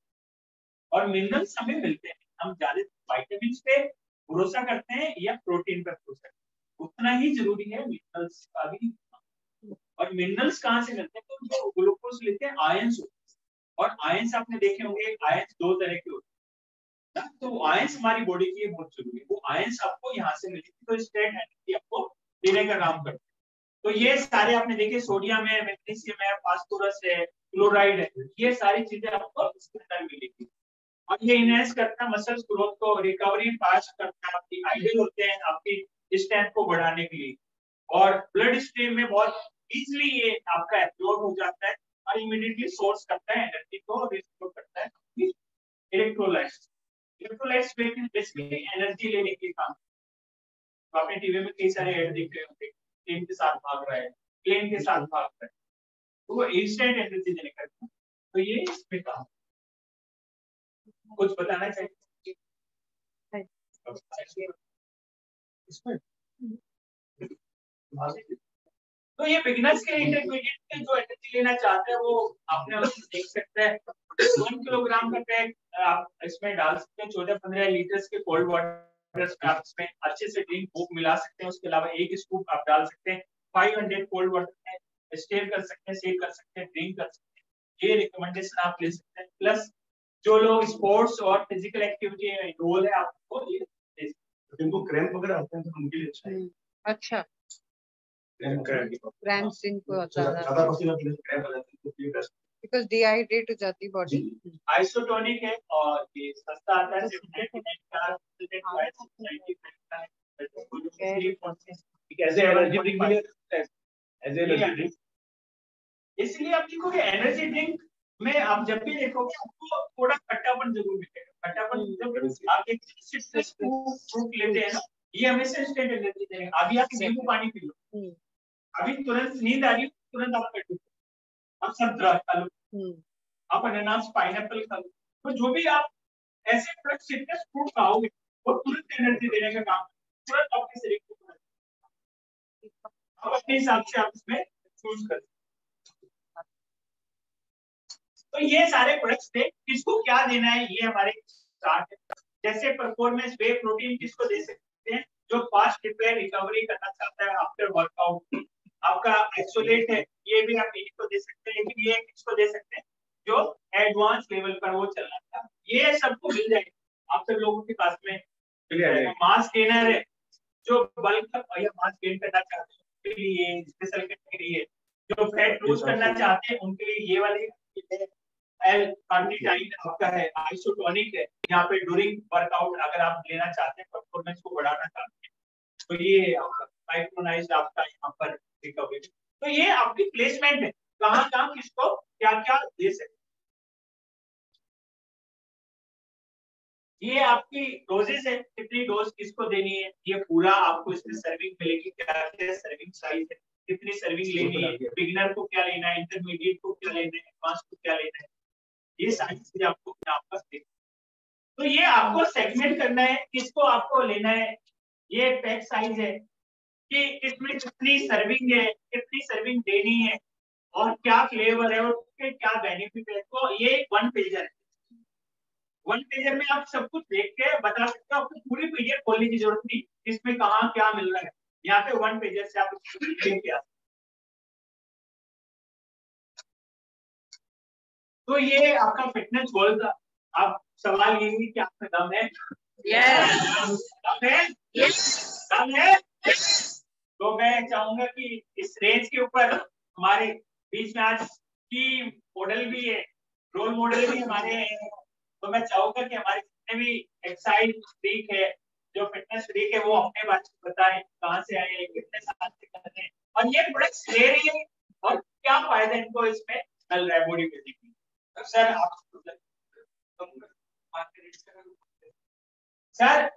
और मिनरल्स हमें मिलते हैं, हम ज्यादा वाइटामिन पे भरोसा करते हैं या प्रोटीन पे भरोसा करते हैं, उतना ही जरूरी है मिनरल्स का भी। और मिनरल्स कहाँ से मिलते हैं, तो जो ग्लूकोज लेते हैं आयंस, और आयंस आपने देखे होंगे, आयंस 2 तरह के होते हैं ना, तो आयंस हमारी बॉडी के लिए बहुत जरूरी है। वो आयंस आपको यहाँ से मिलेगी, तो स्टेट एनर्जी आपको देने का काम करते हैं। तो ये सारे आपने देखे, सोडियम है, मैग्नीशियम है, फास्फोरस है, क्लोराइड है, ये सारी चीजें आपको इसके अंदर मिलेगी। और ये इनहेंस करता है मसल्स ग्रोथ को, रिकवरी फास्ट करता है, आपकी आइडियल होते हैं आपकी स्ट्रेंथ को बढ़ाने के लिए, और ब्लड स्ट्रीम में बहुत इजीली ये आपका एब्जॉर्ब हो जाता है, और इमीडिएटली सोर्स करता है एनर्जी को, रिस्टोर करता है इलेक्ट्रोलाइट्स। इलेक्ट्रोलाइट्स बेसिकली एनर्जी लेने के काम। तो आपने टीवी में कई सारे ऐड देख रहे होंगे, ट्रेन के साथ भाग रहा है, प्लेन के साथ भाग रहा है, तो वो इंस्टेंट एनर्जी देने का। तो ये इसमें काम, कुछ बताना चाहिए इसमें। तो ये बिगिनर्स के लिए, इंटरमीडिएट के जो एनर्जी लेना चाहते हैं वो अपने देख सकते हैं। 1 किलोग्राम का पैक आप इसमें डाल सकते हैं, 14-15 लीटर के कोल्ड वाटर में आप इसमें अच्छे से ड्रिंक बुक मिला सकते हैं। उसके अलावा 1 स्कूप आप डाल सकते हैं, 500 कोल्ड वाटर में स्टेयर कर सकते हैं, सेक कर सकते हैं, ड्रिंक कर सकते हैं। ये रिकमेंडेशन आप ले सकते हैं। प्लस जो लोग स्पोर्ट्स और फिजिकल एक्टिविटी में इन्वॉल्व है, आपको ये जिनको क्रैम्प वगैरह होते हैं तो उनके लिए अच्छा है। अच्छा, क्रैम्प्स इनको ज्यादा ज्यादा, पसीना पीने से क्रैम्प आ जाते हैं, तो ये बेस्ट बिकॉज डिहाइड्रेट हो जाती बॉडी। आइसोटोनिक है, और ये सस्ता आता है, इसलिए आप देखोगे एनर्जी ड्रिंक में आप जब भी देखोगे आपको थोड़ा खट्टापन जरूर मिलेगा। खट्टापन जब आप एक सिट्रस फ्रूट लेते हैं ना, ये हमेशा इंस्टेंट एनर्जी देगा। अभी आप नींबू पानी पी लो, अभी तुरंत नींद आ रही है, तुरंत आप कर लो, आप संतरा खा लो, आप अनानास, पाइनएप्पल खा लो, तो जो भी आप ऐसे सिट्रस फ्रूट खाओगे वो तुरंत एनर्जी देने का काम। तुरंत आपके शरीर को आप अपने हिसाब से आप इसमें चूज कर। तो ये सारे प्रोडक्ट्स थे, किसको क्या देना है ये हमारे चार्ट है। जैसे परफॉर्मेंस वे प्रोटीन किसको दे सकते हैं, जो फास्ट रिपेयर रिकवरी करना चाहता है आफ्टर वर्कआउट। आपका आइसोलेट है, ये भी आप इन्हीं को दे सकते हैं, लेकिन ये किसको दे सकते हैं जो एडवांस लेवल पर वो चलना चाहता है। ये सबको मिल जाएगा आप सब लोगों के पास में। मास गेनर है, जो बल्क या मास गेन करना चाहते हैं उनके लिए स्पेशल कैटेगरी है। जो फैट लूज करना चाहते हैं उनके लिए ये वाले एल कार्निटाइन आपका है, आइसोटोनिक है। यहाँ पे ड्यूरिंग वर्कआउट अगर आप लेना चाहते हैं, परफॉर्मेंस को बढ़ाना चाहते हैं, तो ये आपका माइक्रोनाइज्ड आपका यहाँ पर रिकवरी। तो ये आपकी प्लेसमेंट है, कहाँ कहाँ किसको क्या क्या दे सकते। ये आपकी डोजेस है, कितनी डोज किसको देनी है, ये पूरा आपको इसमें सर्विंग मिलेगी, क्या क्या सर्विंग साइज है, कितनी सर्विंग लेनी है, बिगिनर को क्या लेना है, इंटरमीडिएट को क्या लेना है, एडवांस को क्या लेना है, ये सारी चीजें आपको आपका देखना। तो ये आपको सेगमेंट करना है, किसको आपको लेना है। ये पैक साइज है कि इसमें कितनी सर्विंग है, कितनी सर्विंग देनी है, और क्या फ्लेवर है और उसके क्या बेनिफिट है। तो ये वन पेजर है। वन पेजर में आप सब कुछ देख के बता सकते हो, आपको पूरी पीडीएफ खोलने की जरूरत नहीं, इसमें कहाँ क्या मिल रहा है। यहाँ पे वन पेजर से आप लेके आ। तो ये आपका फिटनेस गोल था। अब सवाल ये है कि आपका दम है? दम है? दम है? तो मैं चाहूंगा कि इस रेंज के ऊपर हमारे बीच में आज की मॉडल भी है, रोल मॉडल भी हमारे हैं। तो मैं चाहूंगा कि हमारे जितने भी एक्सरसाइज फ्रीक है, जो फिटनेस फ्रीक है, वो अपने बारे में बताएं, कहाँ से आए हैं, कितने साल से कर रहे हैं, और ये प्रोडक्ट्स ले रही है और क्या फायदा इनको इसमें मिल रहा है बॉडी बिल्डिंग में। सर आप सर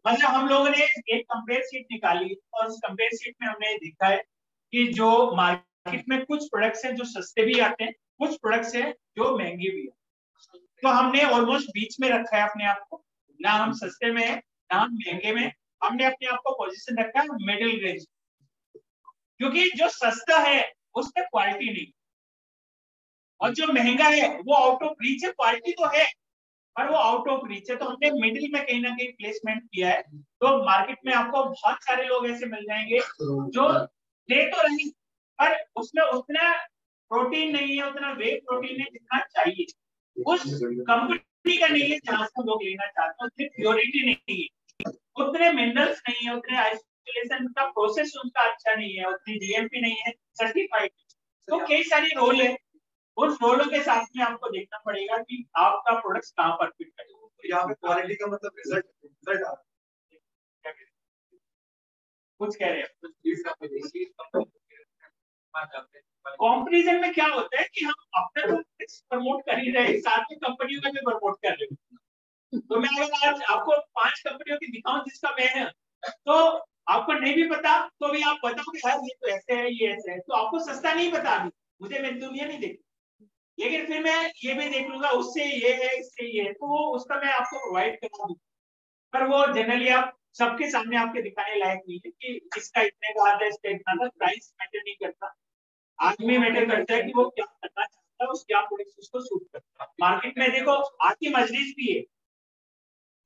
मतलब हम लोगों ने एक कंपेयर शीट निकाली और उस कंपेयर शीट में हमने देखा है कि जो मार्केट में कुछ प्रोडक्ट्स हैं जो सस्ते भी आते हैं, कुछ प्रोडक्ट्स हैं जो महंगे भी हैं। तो हमने ऑलमोस्ट बीच में रखा है अपने आप को, ना हम सस्ते में है ना हम महंगे में, हमने अपने आप को पोजीशन रखा है मिडिल रेंज। क्योंकि जो सस्ता है उसमें क्वालिटी नहीं, और जो महंगा है वो आउट ऑफ रीच है। क्वालिटी तो है पर वो आउट ऑफ रीच है। तो हमने मिडिल में कहीं ना कहीं प्लेसमेंट किया है। तो मार्केट में आपको बहुत सारे लोग ऐसे मिल जाएंगे जो ले तो रही पर उसमें उतना प्रोटीन नहीं है, उतना वे प्रोटीन है जितना चाहिए, उस कंपनी का नहीं है जहां से लोग लेना चाहते हैं, उतनी प्योरिटी नहीं है, उतने मिनरल्स नहीं है, उतने आइसोलेशन का प्रोसेस उनका अच्छा नहीं है, उतनी जीएमपी नहीं है सर्टिफाइड। तो कई सारी रोल है, उस रोलों के साथ में आपको देखना पड़ेगा कि आपका प्रोडक्ट कहाँ पर फिट करेगा। तो यहाँ पे क्वालिटी का मतलब रिजल्ट रिजल्ट आ रहा है। कुछ कह रहे हैं कंपैरिजन में क्या होता है कि हम अपना तो प्रमोट कर ही रहे हैं, साथ में कंपनियों का भी प्रमोट कर रहे हैं। तो मैं अगर आज आपको 5 कंपनियों की दिखाऊं जिसका मैं है, तो आपको नहीं भी पता तो भी आप बताओ कि यार ये तो ऐसे है, ये ऐसे है, तो आपको सस्ता नहीं पता अभी, मुझे मेरी दुनिया नहीं देखती, लेकिन फिर मैं ये भी देख लूंगा उससे ये है इससे ये है, तो वो उसका मैं आपको प्रोवाइड करा दूँ। पर वो जनरली आप सबके सामने आपके दिखाने लायक नहीं है कि इसका इतने का आता है, इसका इतना का। प्राइस मैटर नहीं करता, आदमी मैटर करता है कि वो क्या करना चाहता है, उस क्या प्रोडक्ट उसको सूट करता है। मार्केट में देखो आती मजलिस भी है,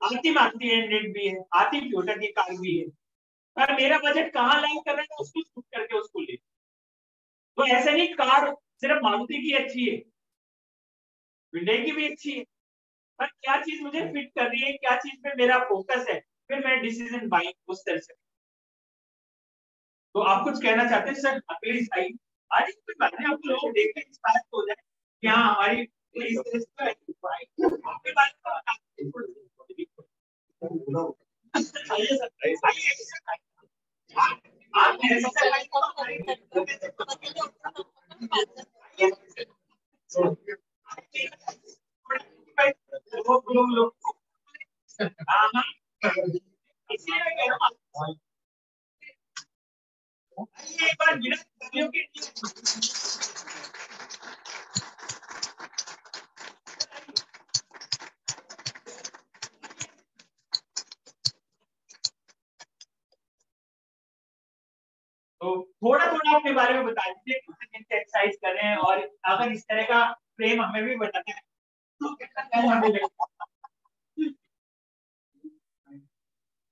आती मारती है, भी है, आती टोयोटा की कार भी है, पर मेरा बजट कहाँ लाइन कर रहा है उसको सूट करके उसको ले। तो ऐसा नहीं कार सिर्फ मारुति की अच्छी है, विंडे की भी अच्छी है, पर क्या चीज मुझे फिट कर रही है, क्या चीज पे मेरा फोकस है, फिर मैं डिसीजन बाइंग उस तरह से। तो आप कुछ कहना चाहते हैं सर अकेली साइड? अरे कोई बात नहीं, आपको लोग देख के इंस्पायर हो जाए कि हाँ हमारी इस तरह से आपके बारे एक बार बिना थोड़ा थोड़ा अपने बारे में बता दीजिए कितने दिन से एक्सरसाइज कर रहे हैं, और अगर इस तरह का प्रेम हमें भी बताते हैं तो कितना टाइम हमें लगेगा।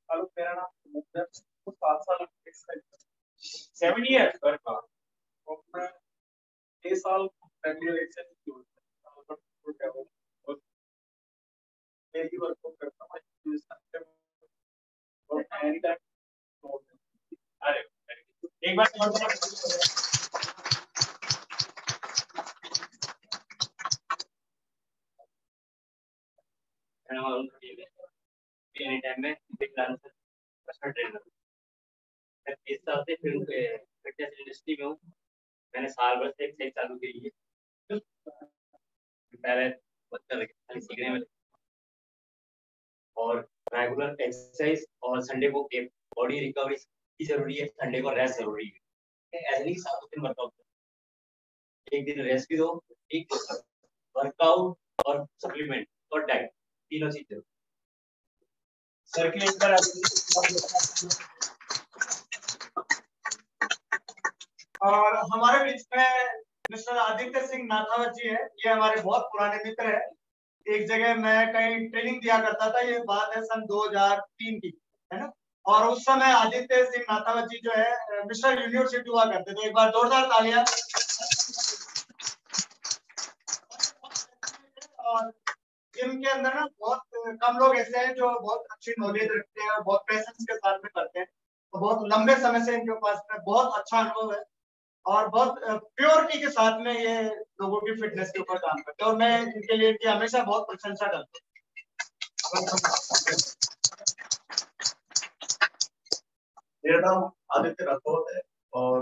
हेलो, मेरा नाम मुक्ता है। 7 साल एक्सरसाइज 7 years और मैं 6 साल रेगुलर एक्सरसाइज की डेली वर्कआउट करता हूँ और एनी टाइम। अरे एक बार एनी टाइम में पर्सनल ट्रेनर। मैं 30 साल से फिल्म फिटनेस इंडस्ट्री में हूँ। मैंने साल भर से एक्सरसाइज चालू की है। पहले खाली सीखने में, और रेगुलर एक्सरसाइज, और संडे को बॉडी रिकवरी की जरूरी है, संडे को रेस्ट जरूरी है। ऐसे नहीं 7 दिन वर्कआउट, एक दिन रेस्ट भी दो, एक वर्कआउट और सप्लीमेंट और डाइट, तीनों चीजें सर्कुलेट कर। और हमारे बीच में मिस्टर आदित्य सिंह नाथावत जी है। ये हमारे बहुत पुराने मित्र है। एक जगह मैं कहीं ट्रेनिंग दिया करता था, ये बात है सन 2003 की, है ना। और उस समय आदित्य सिंह नाथावत जी जो है मिस्टर यूनिवर्सिटी हुआ करते थे। एक बार जोरदार तालियां। और जिनके अंदर ना बहुत कम लोग ऐसे हैं जो बहुत अच्छी नॉलेज रखते हैं और बहुत पैसेंस के साथ में करते हैं। तो बहुत लंबे समय से इनके पास में बहुत अच्छा अनुभव है और बहुत प्योरिटी के साथ में ये लोगों की फिटनेस के ऊपर काम करते हैं, और मैं इनके लिए इनकी हमेशा बहुत प्रशंसा करता हूँ। मेरा नाम आदित्य राठौर है और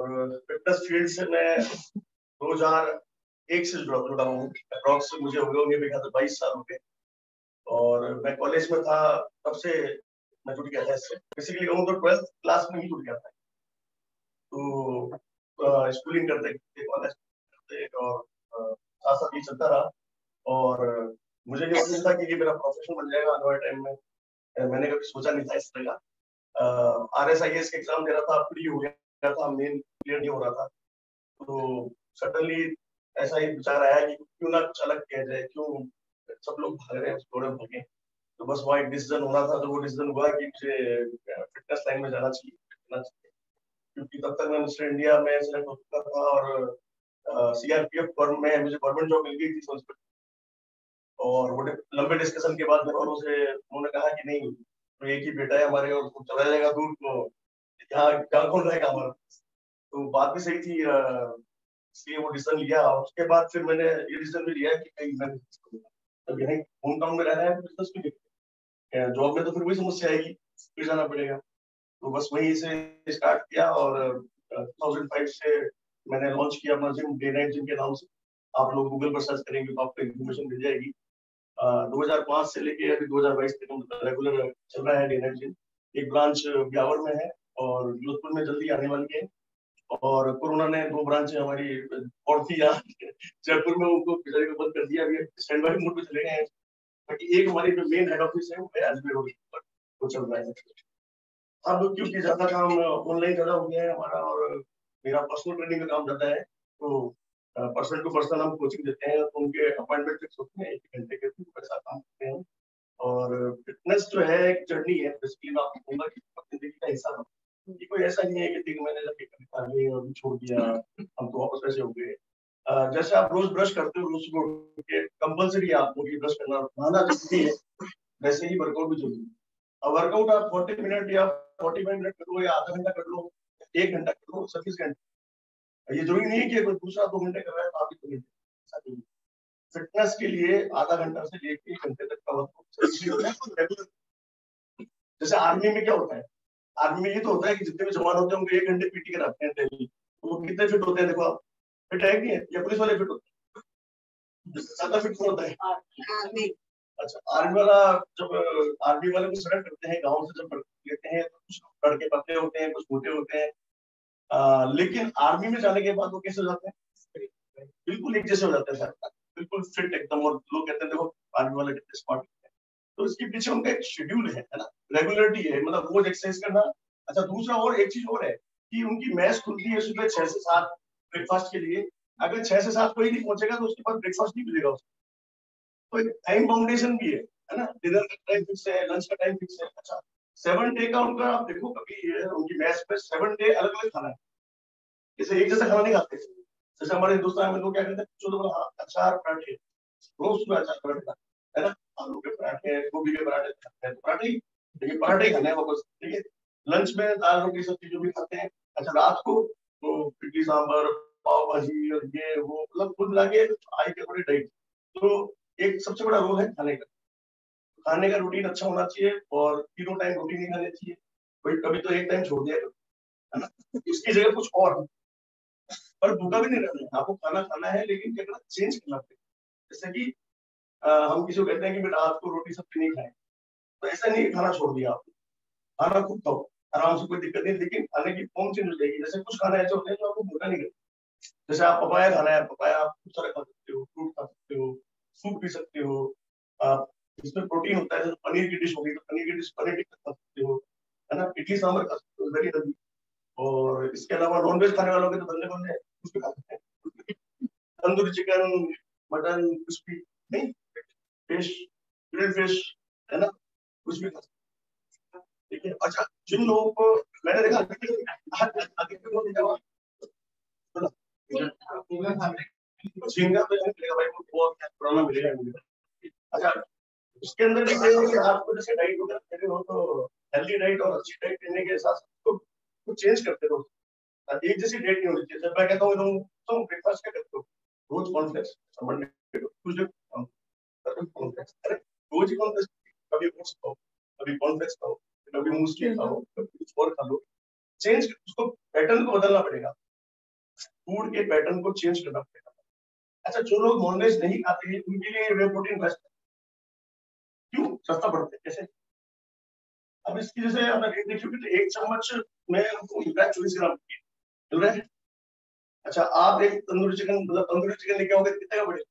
फिटनेस फील्ड से मैं 2001 से जुड़ा हूँ। अप्रॉक्स मुझे हो गए मेरे ख्याल से 22 साल हो गए, और मैं कॉलेज में था तब से मैं जुड़ गया था इससे। बेसिकली कहूँ तो 12th क्लास में ही जुड़ गया था। तो स्कूलिंग करते कॉलेज करते और साथ साथ ये चलता रहा, और मुझे ये सोचा था कि ये मेरा प्रोफेशन बन जाएगा आने वाले टाइम में। मैंने कभी सोचा नहीं था इस तरह का। RSIS के एग्जाम दे रहा था, फ्री हो गया था, मेन क्लियर नहीं हो रहा था। तो सडनली ऐसा ही विचार आया कि क्यों ना कुछ अलग किया जाए, क्यों सब लोग भाग रहे हैं उस दौड़ में भागे। तो बस वहाँ एक डिसीजन होना था। तो वो डिसीजन हुआ कि मुझे फिटनेस लाइन में जाना चाहिए, क्योंकि तब तक मैं मिस्टर इंडिया में सेलेक्ट हो चुका था और CRPF फॉर्म में मुझे गवर्नमेंट जॉब मिल गई थी। और वो लंबे डिस्कशन के बाद उन्होंने कहा कि नहीं, तो एक ही बेटा है हमारे और चला जाएगा दूर, तो यहाँ कौन रहेगा हमारा। तो बात भी सही थी, इसलिए वो डिसीजन लिया। और उसके बाद फिर मैंने ये डिसीजन भी लिया कि कहीं मैं अब यहीं होम टाउन में रहना है, बिजनेस भी जॉब में तो फिर वही समस्या आएगी, फिर जाना पड़ेगा। तो बस वहीं से स्टार्ट किया, और 2005 से मैंने लॉन्च किया अपना जिम, डे नाइट जिम के नाम से। आप लोग गूगल पर सर्च करेंगे तो आपको इन्फॉर्मेशन मिल जाएगी। 2005 से लेके अभी 2022 तक हम रेगुलर चल रहा है डे नाइट जिम। एक ब्रांच ब्यावर में है और जोधपुर में जल्दी आने वाली है। और कोरोना ने 2 ब्रांच हमारी और थी यहाँ जयपुर में, उनको बेचारे को बंद कर दिया। अभी स्टैंड बाय मोड पे चले गए हैं। बाकी एक हमारी जो मेन हेड ऑफिस है वो है अजमेर रोड पर, वो चल रहा है। अब क्योंकि ज्यादा काम ऑनलाइन ज्यादा हो गया है हमारा, और मेरा पर्सनल ट्रेनिंग का काम ज्यादा है, तो पर्सन टू पर्सन हम कोचिंग देते हैं। तो उनके अपॉइंटमेंट फिक्स होते हैं, 1 घंटे के पैसा काम करते हैं। और फिटनेस जो है एक जर्नी है, बेसिकली मैं आपको कहूंगा कि जिंदगी का हिस्सा है। ये कोई ऐसा नहीं है कि 3 महीने लगे कभी और छोड़ दिया, हम तो वापस वैसे हो गए। जैसे आप रोज ब्रश करते हो, रोज सुबह उठ के कंपल्सरी आपको ब्रश करना नहाना जरूरी है, वैसे ही वर्कआउट भी जरूरी है। वर्कआउट आप 40 मिनट या 45 मिनट कर लो, या आधा घंटा कर लो, 1 घंटा कर लो, सफिशिएंट। ये जरूरी नहीं है कि कोई दूसरा 2 घंटे कर रहा है तो आप 2 घंटे। फिटनेस के लिए आधा घंटा से लेकर 1 घंटे तक का वर्कआउट। जैसे आर्मी में क्या होता है, आर्मी में ये तो होता है कि जितने भी जवान होते हैं उनको 1 घंटे पीटी कराते हैं डेली। वो कितने फिट होते हैं, देखो आप, फिट है कि नहीं है? या पुलिस वाले फिट होते हैं? ज्यादा फिट होता है। अच्छा, आर्मी वाला जब आर्मी वाले को सेलेक्ट करते हैं गांव से, जब लेते हैं तो कुछ लड़के पतले होते हैं, कुछ मोटे होते हैं। लेकिन आर्मी में जाने के बाद वो कैसे हो जाते हैं? बिल्कुल एक जैसे हो जाते हैं सर, बिल्कुल फिट एकदम। और लोग कहते हैं देखो आर्मी वाले कितने स्मार्ट है। तो इसके पीछे उनका एक शेड्यूल है ना, रेगुलरिटी है, मतलब रोज एक्सरसाइज करना। अच्छा, दूसरा और एक चीज और है कि उनकी मैच खुलती है सुबह 6 से 7 ब्रेकफास्ट के लिए। अगर 6 से 7 कोई नहीं पहुंचेगा तो उसके बाद ब्रेकफास्ट नहीं मिलेगा उसको। तो एक टाइम बाउंडेशन भी है ना, डिनर का टाइम फिक्स है, लंच का टाइम फिक्स है। अच्छा 7 डे का उनका आप देखो, कभी उनकी मैच में 7 डे अलग अलग खाना है, जैसे एक जैसा खाना नहीं खाते। जैसे हमारे हिंदुस्तान में लोग क्या कहते हैं, चलो हाँ अचार पराठे, रोज सुबह अचार पराठे है ना, आलू के पराठे, गोभी के पराठे खाते हैं, तो पराठे ही, लेकिन पराठे ही खाने हैं वापस, ठीक है। लंच में दाल रोटी सब्जी जो भी खाते हैं। अच्छा रात को तो इडली सांभर, पाव भाजी और ये वो, मतलब कुल मिला के आई के बड़ी डाइट। तो एक सबसे बड़ा रोल है खाने का। खाने का रूटीन अच्छा होना चाहिए और तीनों टाइम रोटी नहीं खानी चाहिए, कोई कभी तो एक टाइम छोड़ दिया है ना, उसकी जगह कुछ और। पर भूखा भी नहीं रहना है, आपको खाना खाना है, लेकिन क्या करना, चेंज करना पड़ेगा। जैसे कि हम किसी को कहते हैं कि बेटा रात को रोटी सब्जी नहीं खाए, तो ऐसा नहीं खाना छोड़ दिया आपने, खाना खूब खाओ आराम से, कोई दिक्कत नहीं, लेकिन खाने की फॉर्म चेंज हो जाएगी। जैसे कुछ खाना ऐसे होते हैं जो आपको भूखा नहीं करते, जैसे आप पपाया खाना है, पपाया आप खूब सारा खा सकते हो, फ्रूट खा सकते हो, सूप पी सकते हो, आप इसमें प्रोटीन होता है। जैसे पनीर की डिश होगी तो पनीर की डिश पनीर टिक्का खा सकते हो, है ना, इडली सांभर खा सकते हो, वेरी हेल्दी। और इसके अलावा नॉनवेज खाने वालों के तो बंदे बंदे कुछ भी खा सकते हैं, तंदूरी चिकन, मटन, कुछ भी नहीं, फिश, ग्रिल्ड फिश, है ना, कुछ भी खा सकते हैं, ठीक है। अच्छा जिन लोगों को मैंने देखा झींगा तो नहीं मिलेगा भाई, वो बहुत पुराना मिलेगा मुझे। अच्छा उसके अंदर भी कहीं कि आपको जैसे डाइट वगैरह लेते हो तो हेल्दी डाइट और अच्छी डाइट लेने के साथ तो चेंज करते रहो, एक जैसी डाइट नहीं होनी चाहिए। जब मैं कहता हूँ तुम ब्रेकफास्ट क्या करते हो, रोज कॉर्नफ्लेक्स, मंडे ट्यूसडे कॉर्नफ्लेक्स, अरे रोज ही कॉर्नफ्लेक्स, कभी ओट्स खाओ, कभी कॉर्नफ्लेक्स खाओ, कभी मूसली खाओ, कभी कुछ और खा लो, चेंज उसको, पैटर्न को बदलना पड़ेगा, फूड के पैटर्न को चेंज करना पड़ेगा। अच्छा जो लोग नॉनवेज नहीं खाते हैं उनके लिए वे प्रोटीन बेस्ट है, क्यों, सस्ता पड़ता है, कैसे। अब इसकी जैसे आपने रेट देखी होगी तो एक चम्मच में हमको मिल रहा है 24 ग्राम मिल रहा है। अच्छा आप एक तंदूरी चिकन, मतलब तंदूरी चिकन लेके आओगे कितने का पड़ेगा,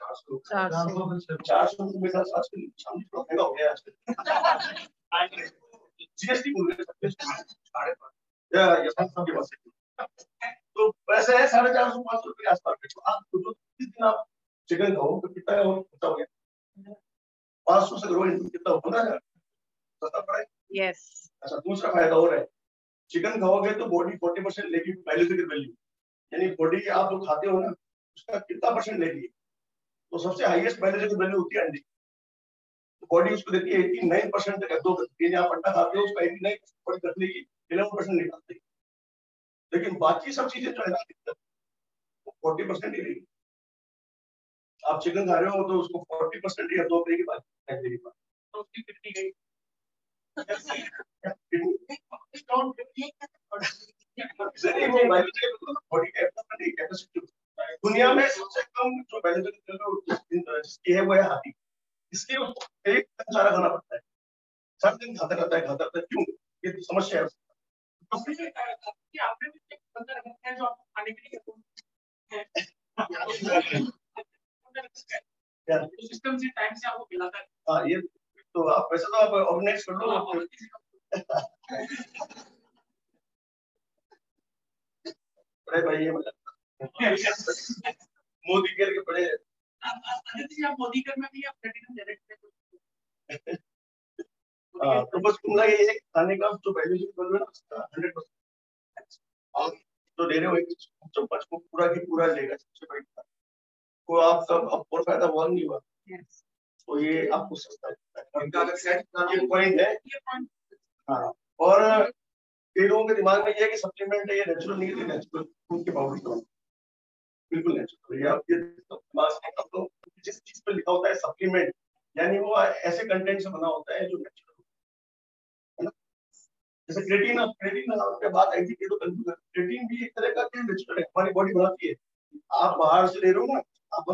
400 रुपये का, आजकल शाम को महंगा हो गया आजकल, जीएसटी बोल रहे हैं साढ़े पाँच सबके पास है। तो पैसे है 450-500 रुपये के आसपास। आप सोचो किस दिन आप चिकन खाओ तो कितना हो गया, 500 से करो कितना, 15,000, सस्ता पड़ा है। यस। अच्छा दूसरा फायदा और है, चिकन खाओगे तो बॉडी 40% लेगी बायोलॉजिकल वैल्यू, यानी बॉडी आप जो खाते हो ना उसका कितना परसेंट लेगी, तो सबसे हाईएस्ट बायोलॉजिकल वैल्यू होती है अंडे, तो बॉडी उसको देती है 89% तक, दो आप अंडा खाते हो उसका 89% बॉडी रख लेगी, 11% निकालती है। लेकिन बाकी सब चीजें जो है ना दिक्कत, वो 40% ही रहेगी। आप चिकन खा रहे हो तो उसको 40% या 2 की बात तो उसकी कितनी गई दुनिया में सबसे कम जो जिसकी है वो है हाथी, इसके एक सारा खाना पड़ता है, सब दिन खाता रहता है, खाता रहता है, क्यों, ये तो समस्या है। आपने भी बंदा रखा है जो आपको खाने के लिए सिस्टम से टाइम से आपको मिलाता है। हाँ ये तो आप वैसे तो आप ऑर्गेनाइज कर लो बड़े भाई ये मतलब मोदी केयर के बड़े आप मोदी केयर में भी आप प्लेटिनम दे रहे हैं। तो बस कुल ये है खाने का जो वैल्यू है ना उसका 100% आप तो दे रहे हो एक चम्मच को पूरा की पूरा लेगा, सबसे बड़ी बात को आप सब अब और फायदा हुआ नहीं हुआ, तो ये आपको सस्ता है, ये पॉइंट है। हाँ और कई लोगों के दिमाग में ये है कि सप्लीमेंट है, ये नेचुरल नहीं है, नेचुरल फूड के पाउडर तो बिल्कुल नेचुरल। ये आप ये तो जिस चीज पे लिखा होता है सप्लीमेंट, यानी वो ऐसे कंटेंट से बना होता है जो नेचुरल है ना। जैसे क्रेटीन, क्रेटीन पे बात आई थी, तो क्रेटीन भी एक तरह का नेचुरल है, हमारी बॉडी बनाती है। आप बाहर से ले रहे हो ना आप,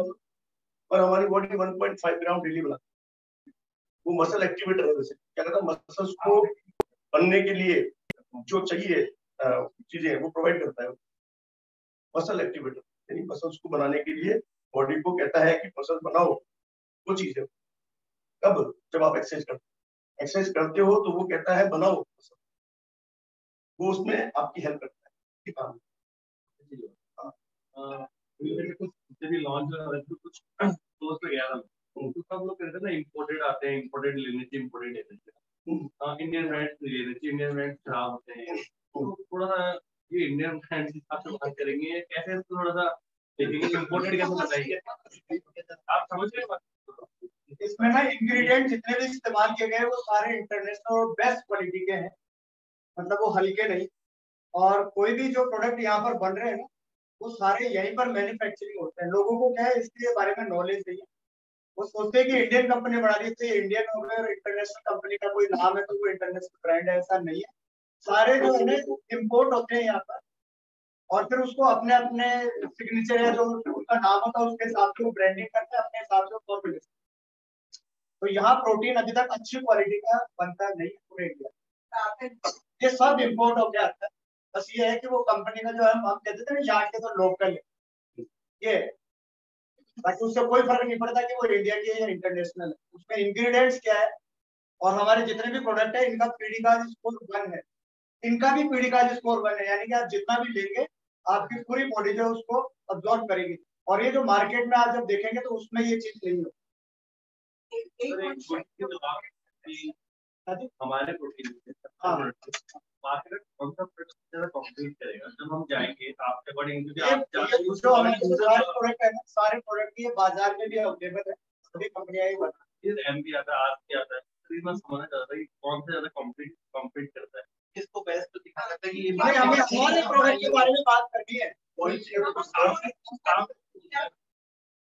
पर हमारी बॉडी 1.5 ग्राम डेली बनाती है। वो मसल एक्टिवेटर है, वैसे क्या कहता है, मसल्स को बनने के लिए जो चाहिए चीजें वो प्रोवाइड करता है मसल एक्टिवेटर, यानी मसल्स को बनाने के लिए बॉडी को कहता है कि मसल बनाओ, वो चीज है। कब, जब आप एक्सरसाइज करते हो तो वो कहता है बनाओ, वो उसमें आपकी हेल्प करता है। हाँ। जब ये लॉन्च हो रहा है तो कुछ स्टोर्स पे गया था तो सब लोग कहते हैं ना इंपोर्टेड आते हैं, इंपोर्टेड लेने चाहिए, इंपोर्टेड लेने चाहिए, इंडियन ब्रांड्स नहीं लेने चाहिए, इंडियन ब्रांड्स खराब होते हैं। तो थोड़ा सा ये इंडियन ब्रांड्स की हिसाब से बात करेंगे, कैसे इसको थोड़ा सा देखेंगे इंपोर्टेड कैसे बताइए, आप समझ रहे हो? इसमें ना इंग्रेडिएंट जितने भी इस्तेमाल किए गए वो सारे इंटरनेशनल और बेस्ट क्वालिटी के हैं, मतलब वो हल्के नहीं। और कोई भी जो प्रोडक्ट यहाँ पर बन रहे हैं ना वो सारे यहीं पर मैन्युफैक्चरिंग होते हैं। लोगों को क्या है इसके बारे में नॉलेज नहीं है, वो सोचते हैं कि इंडियन कंपनी बना रही है तो ये इंडियन हो गए, और इंटरनेशनल कंपनी का कोई नाम है तो वो इंटरनेशनल ब्रांड है, ऐसा नहीं है। सारे जो है ना इम्पोर्ट होते हैं यहाँ पर, और फिर उसको अपने अपने सिग्नेचर है जो उनका नाम होता है उसके हिसाब से वो ब्रांडिंग करते हैं, अपने हिसाब से फॉर्मेट। तो यहाँ प्रोटीन अभी तक अच्छी क्वालिटी का बनता नहीं है पूरे इंडिया, ये सब इम्पोर्ट हो गया आता है। बस ये है कि वो कंपनी का जो है हम कहते थे ना यहाँ के तो लोकल है ये, बाकी उससे कोई फर्क नहीं पड़ता कि वो इंडिया की है या इंटरनेशनल है। उसमें इंग्रेडिएंट्स क्या है, और हमारे जितने भी प्रोडक्ट है इनका पीडीकाज स्कोर 1 है, इनका भी पीडीकाज स्कोर 1 है, यानी कि आप जितना भी लेंगे आपकी पूरी बॉडी जो है उसको अब्जॉर्ब करेगी। और ये जो मार्केट में आप जब देखेंगे तो उसमें ये चीज नहीं होगी। हमारे प्रोटीन मार्केट कौन सा प्रोडक्ट कॉम्पीट करेगा जब हम जाएंगे आपके अकॉर्डिंग, जो हमारे प्रोडक्ट है ना सारे प्रोडक्ट ये बाजार में भी अवेलेबल है, सभी कंपनियां ही बनाती है, एमपी आता है, आरपी आता है, तो मैं समझना चाहता था कि कौन सा ज्यादा कॉम्पीट करता है, किसको बेस्ट दिखा सकता है कि ये हमें हमारे प्रोडक्ट के बारे में बात करनी है।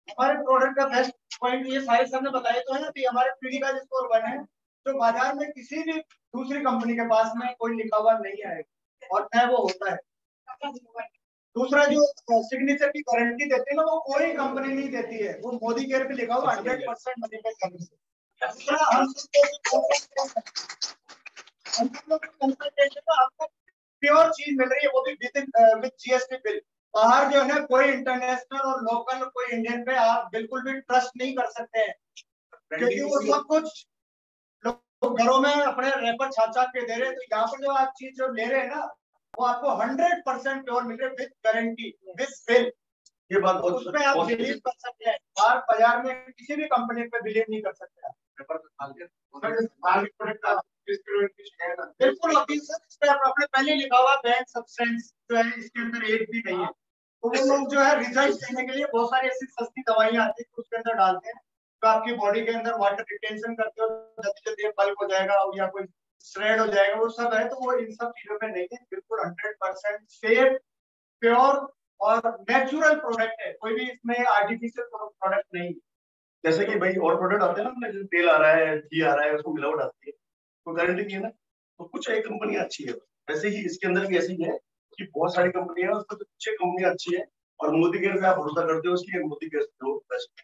हमारे प्रोडक्ट का बेस्ट पॉइंट ये सारे सर ने बताए तो है कि हमारे पीढ़ी का स्कोर 1 है, जो बाजार में किसी भी दूसरी कंपनी के पास में कोई लिखा हुआ नहीं आएगा, और न वो होता है। दूसरा जो सिग्नेचर की गारंटी देते हैं ना वो कोई कंपनी नहीं देती है, वो मोदी केयर पे लिखा हुआ 100% मेडिकल कंपनी। आपको प्योर चीज मिल रही है, वो भी विद जीएसटी बिल। बाहर जो है ना कोई इंटरनेशनल और लोकल कोई इंडियन पे आप बिल्कुल भी ट्रस्ट नहीं कर सकते हैं, क्योंकि वो सब कुछ लोग घरों में अपने रैपर छाप छाप के दे रहे हैं। तो यहाँ पर जो आप चीज जो ले रहे हैं ना वो आपको 100% प्योर मिल रहे है विद गारंटी विद बिल। ये बात बहुत उसमें आप बिलीव कर सकते हैं, बाजार में किसी भी कंपनी पे बिलीव नहीं कर सकते आप। बिल्कुल अभी सर आपने पहले लिखा हुआ बैंड सब्सटेंस जो है इसके अंदर एक भी नहीं है। तो वो लोग जो है रिजल्ट देने के लिए बहुत सारी ऐसी सस्ती दवाइयां आती है उसके अंदर डालते हैं, तो आपकी बॉडी के अंदर वाटर रिटेंशन करते हो, जल्दी जल्दी बल्क हो जाएगा या कोई श्रेड हो जाएगा, वो सब है। तो वो इन सब चीजों में नहीं है, बिल्कुल 100% सेफ प्योर और नेचुरल प्रोडक्ट है, कोई भी इसमें आर्टिफिशियल प्रोडक्ट नहीं है। जैसे कि भाई और प्रोडक्ट आते हैं ना, जैसे तेल आ रहा है, घी आ रहा है, उसको मिलावट आती है तो गारंटी नहीं है ना। तो कुछ एक कंपनी अच्छी है, वैसे ही इसके अंदर भी ऐसी है कि बहुत सारी कंपनियां हैं, उसमें कुछ कंपनियां अच्छी है और मोदी केयर पे आप भरोसा करते हो, उसकी मोदी केयर जो बेस्ट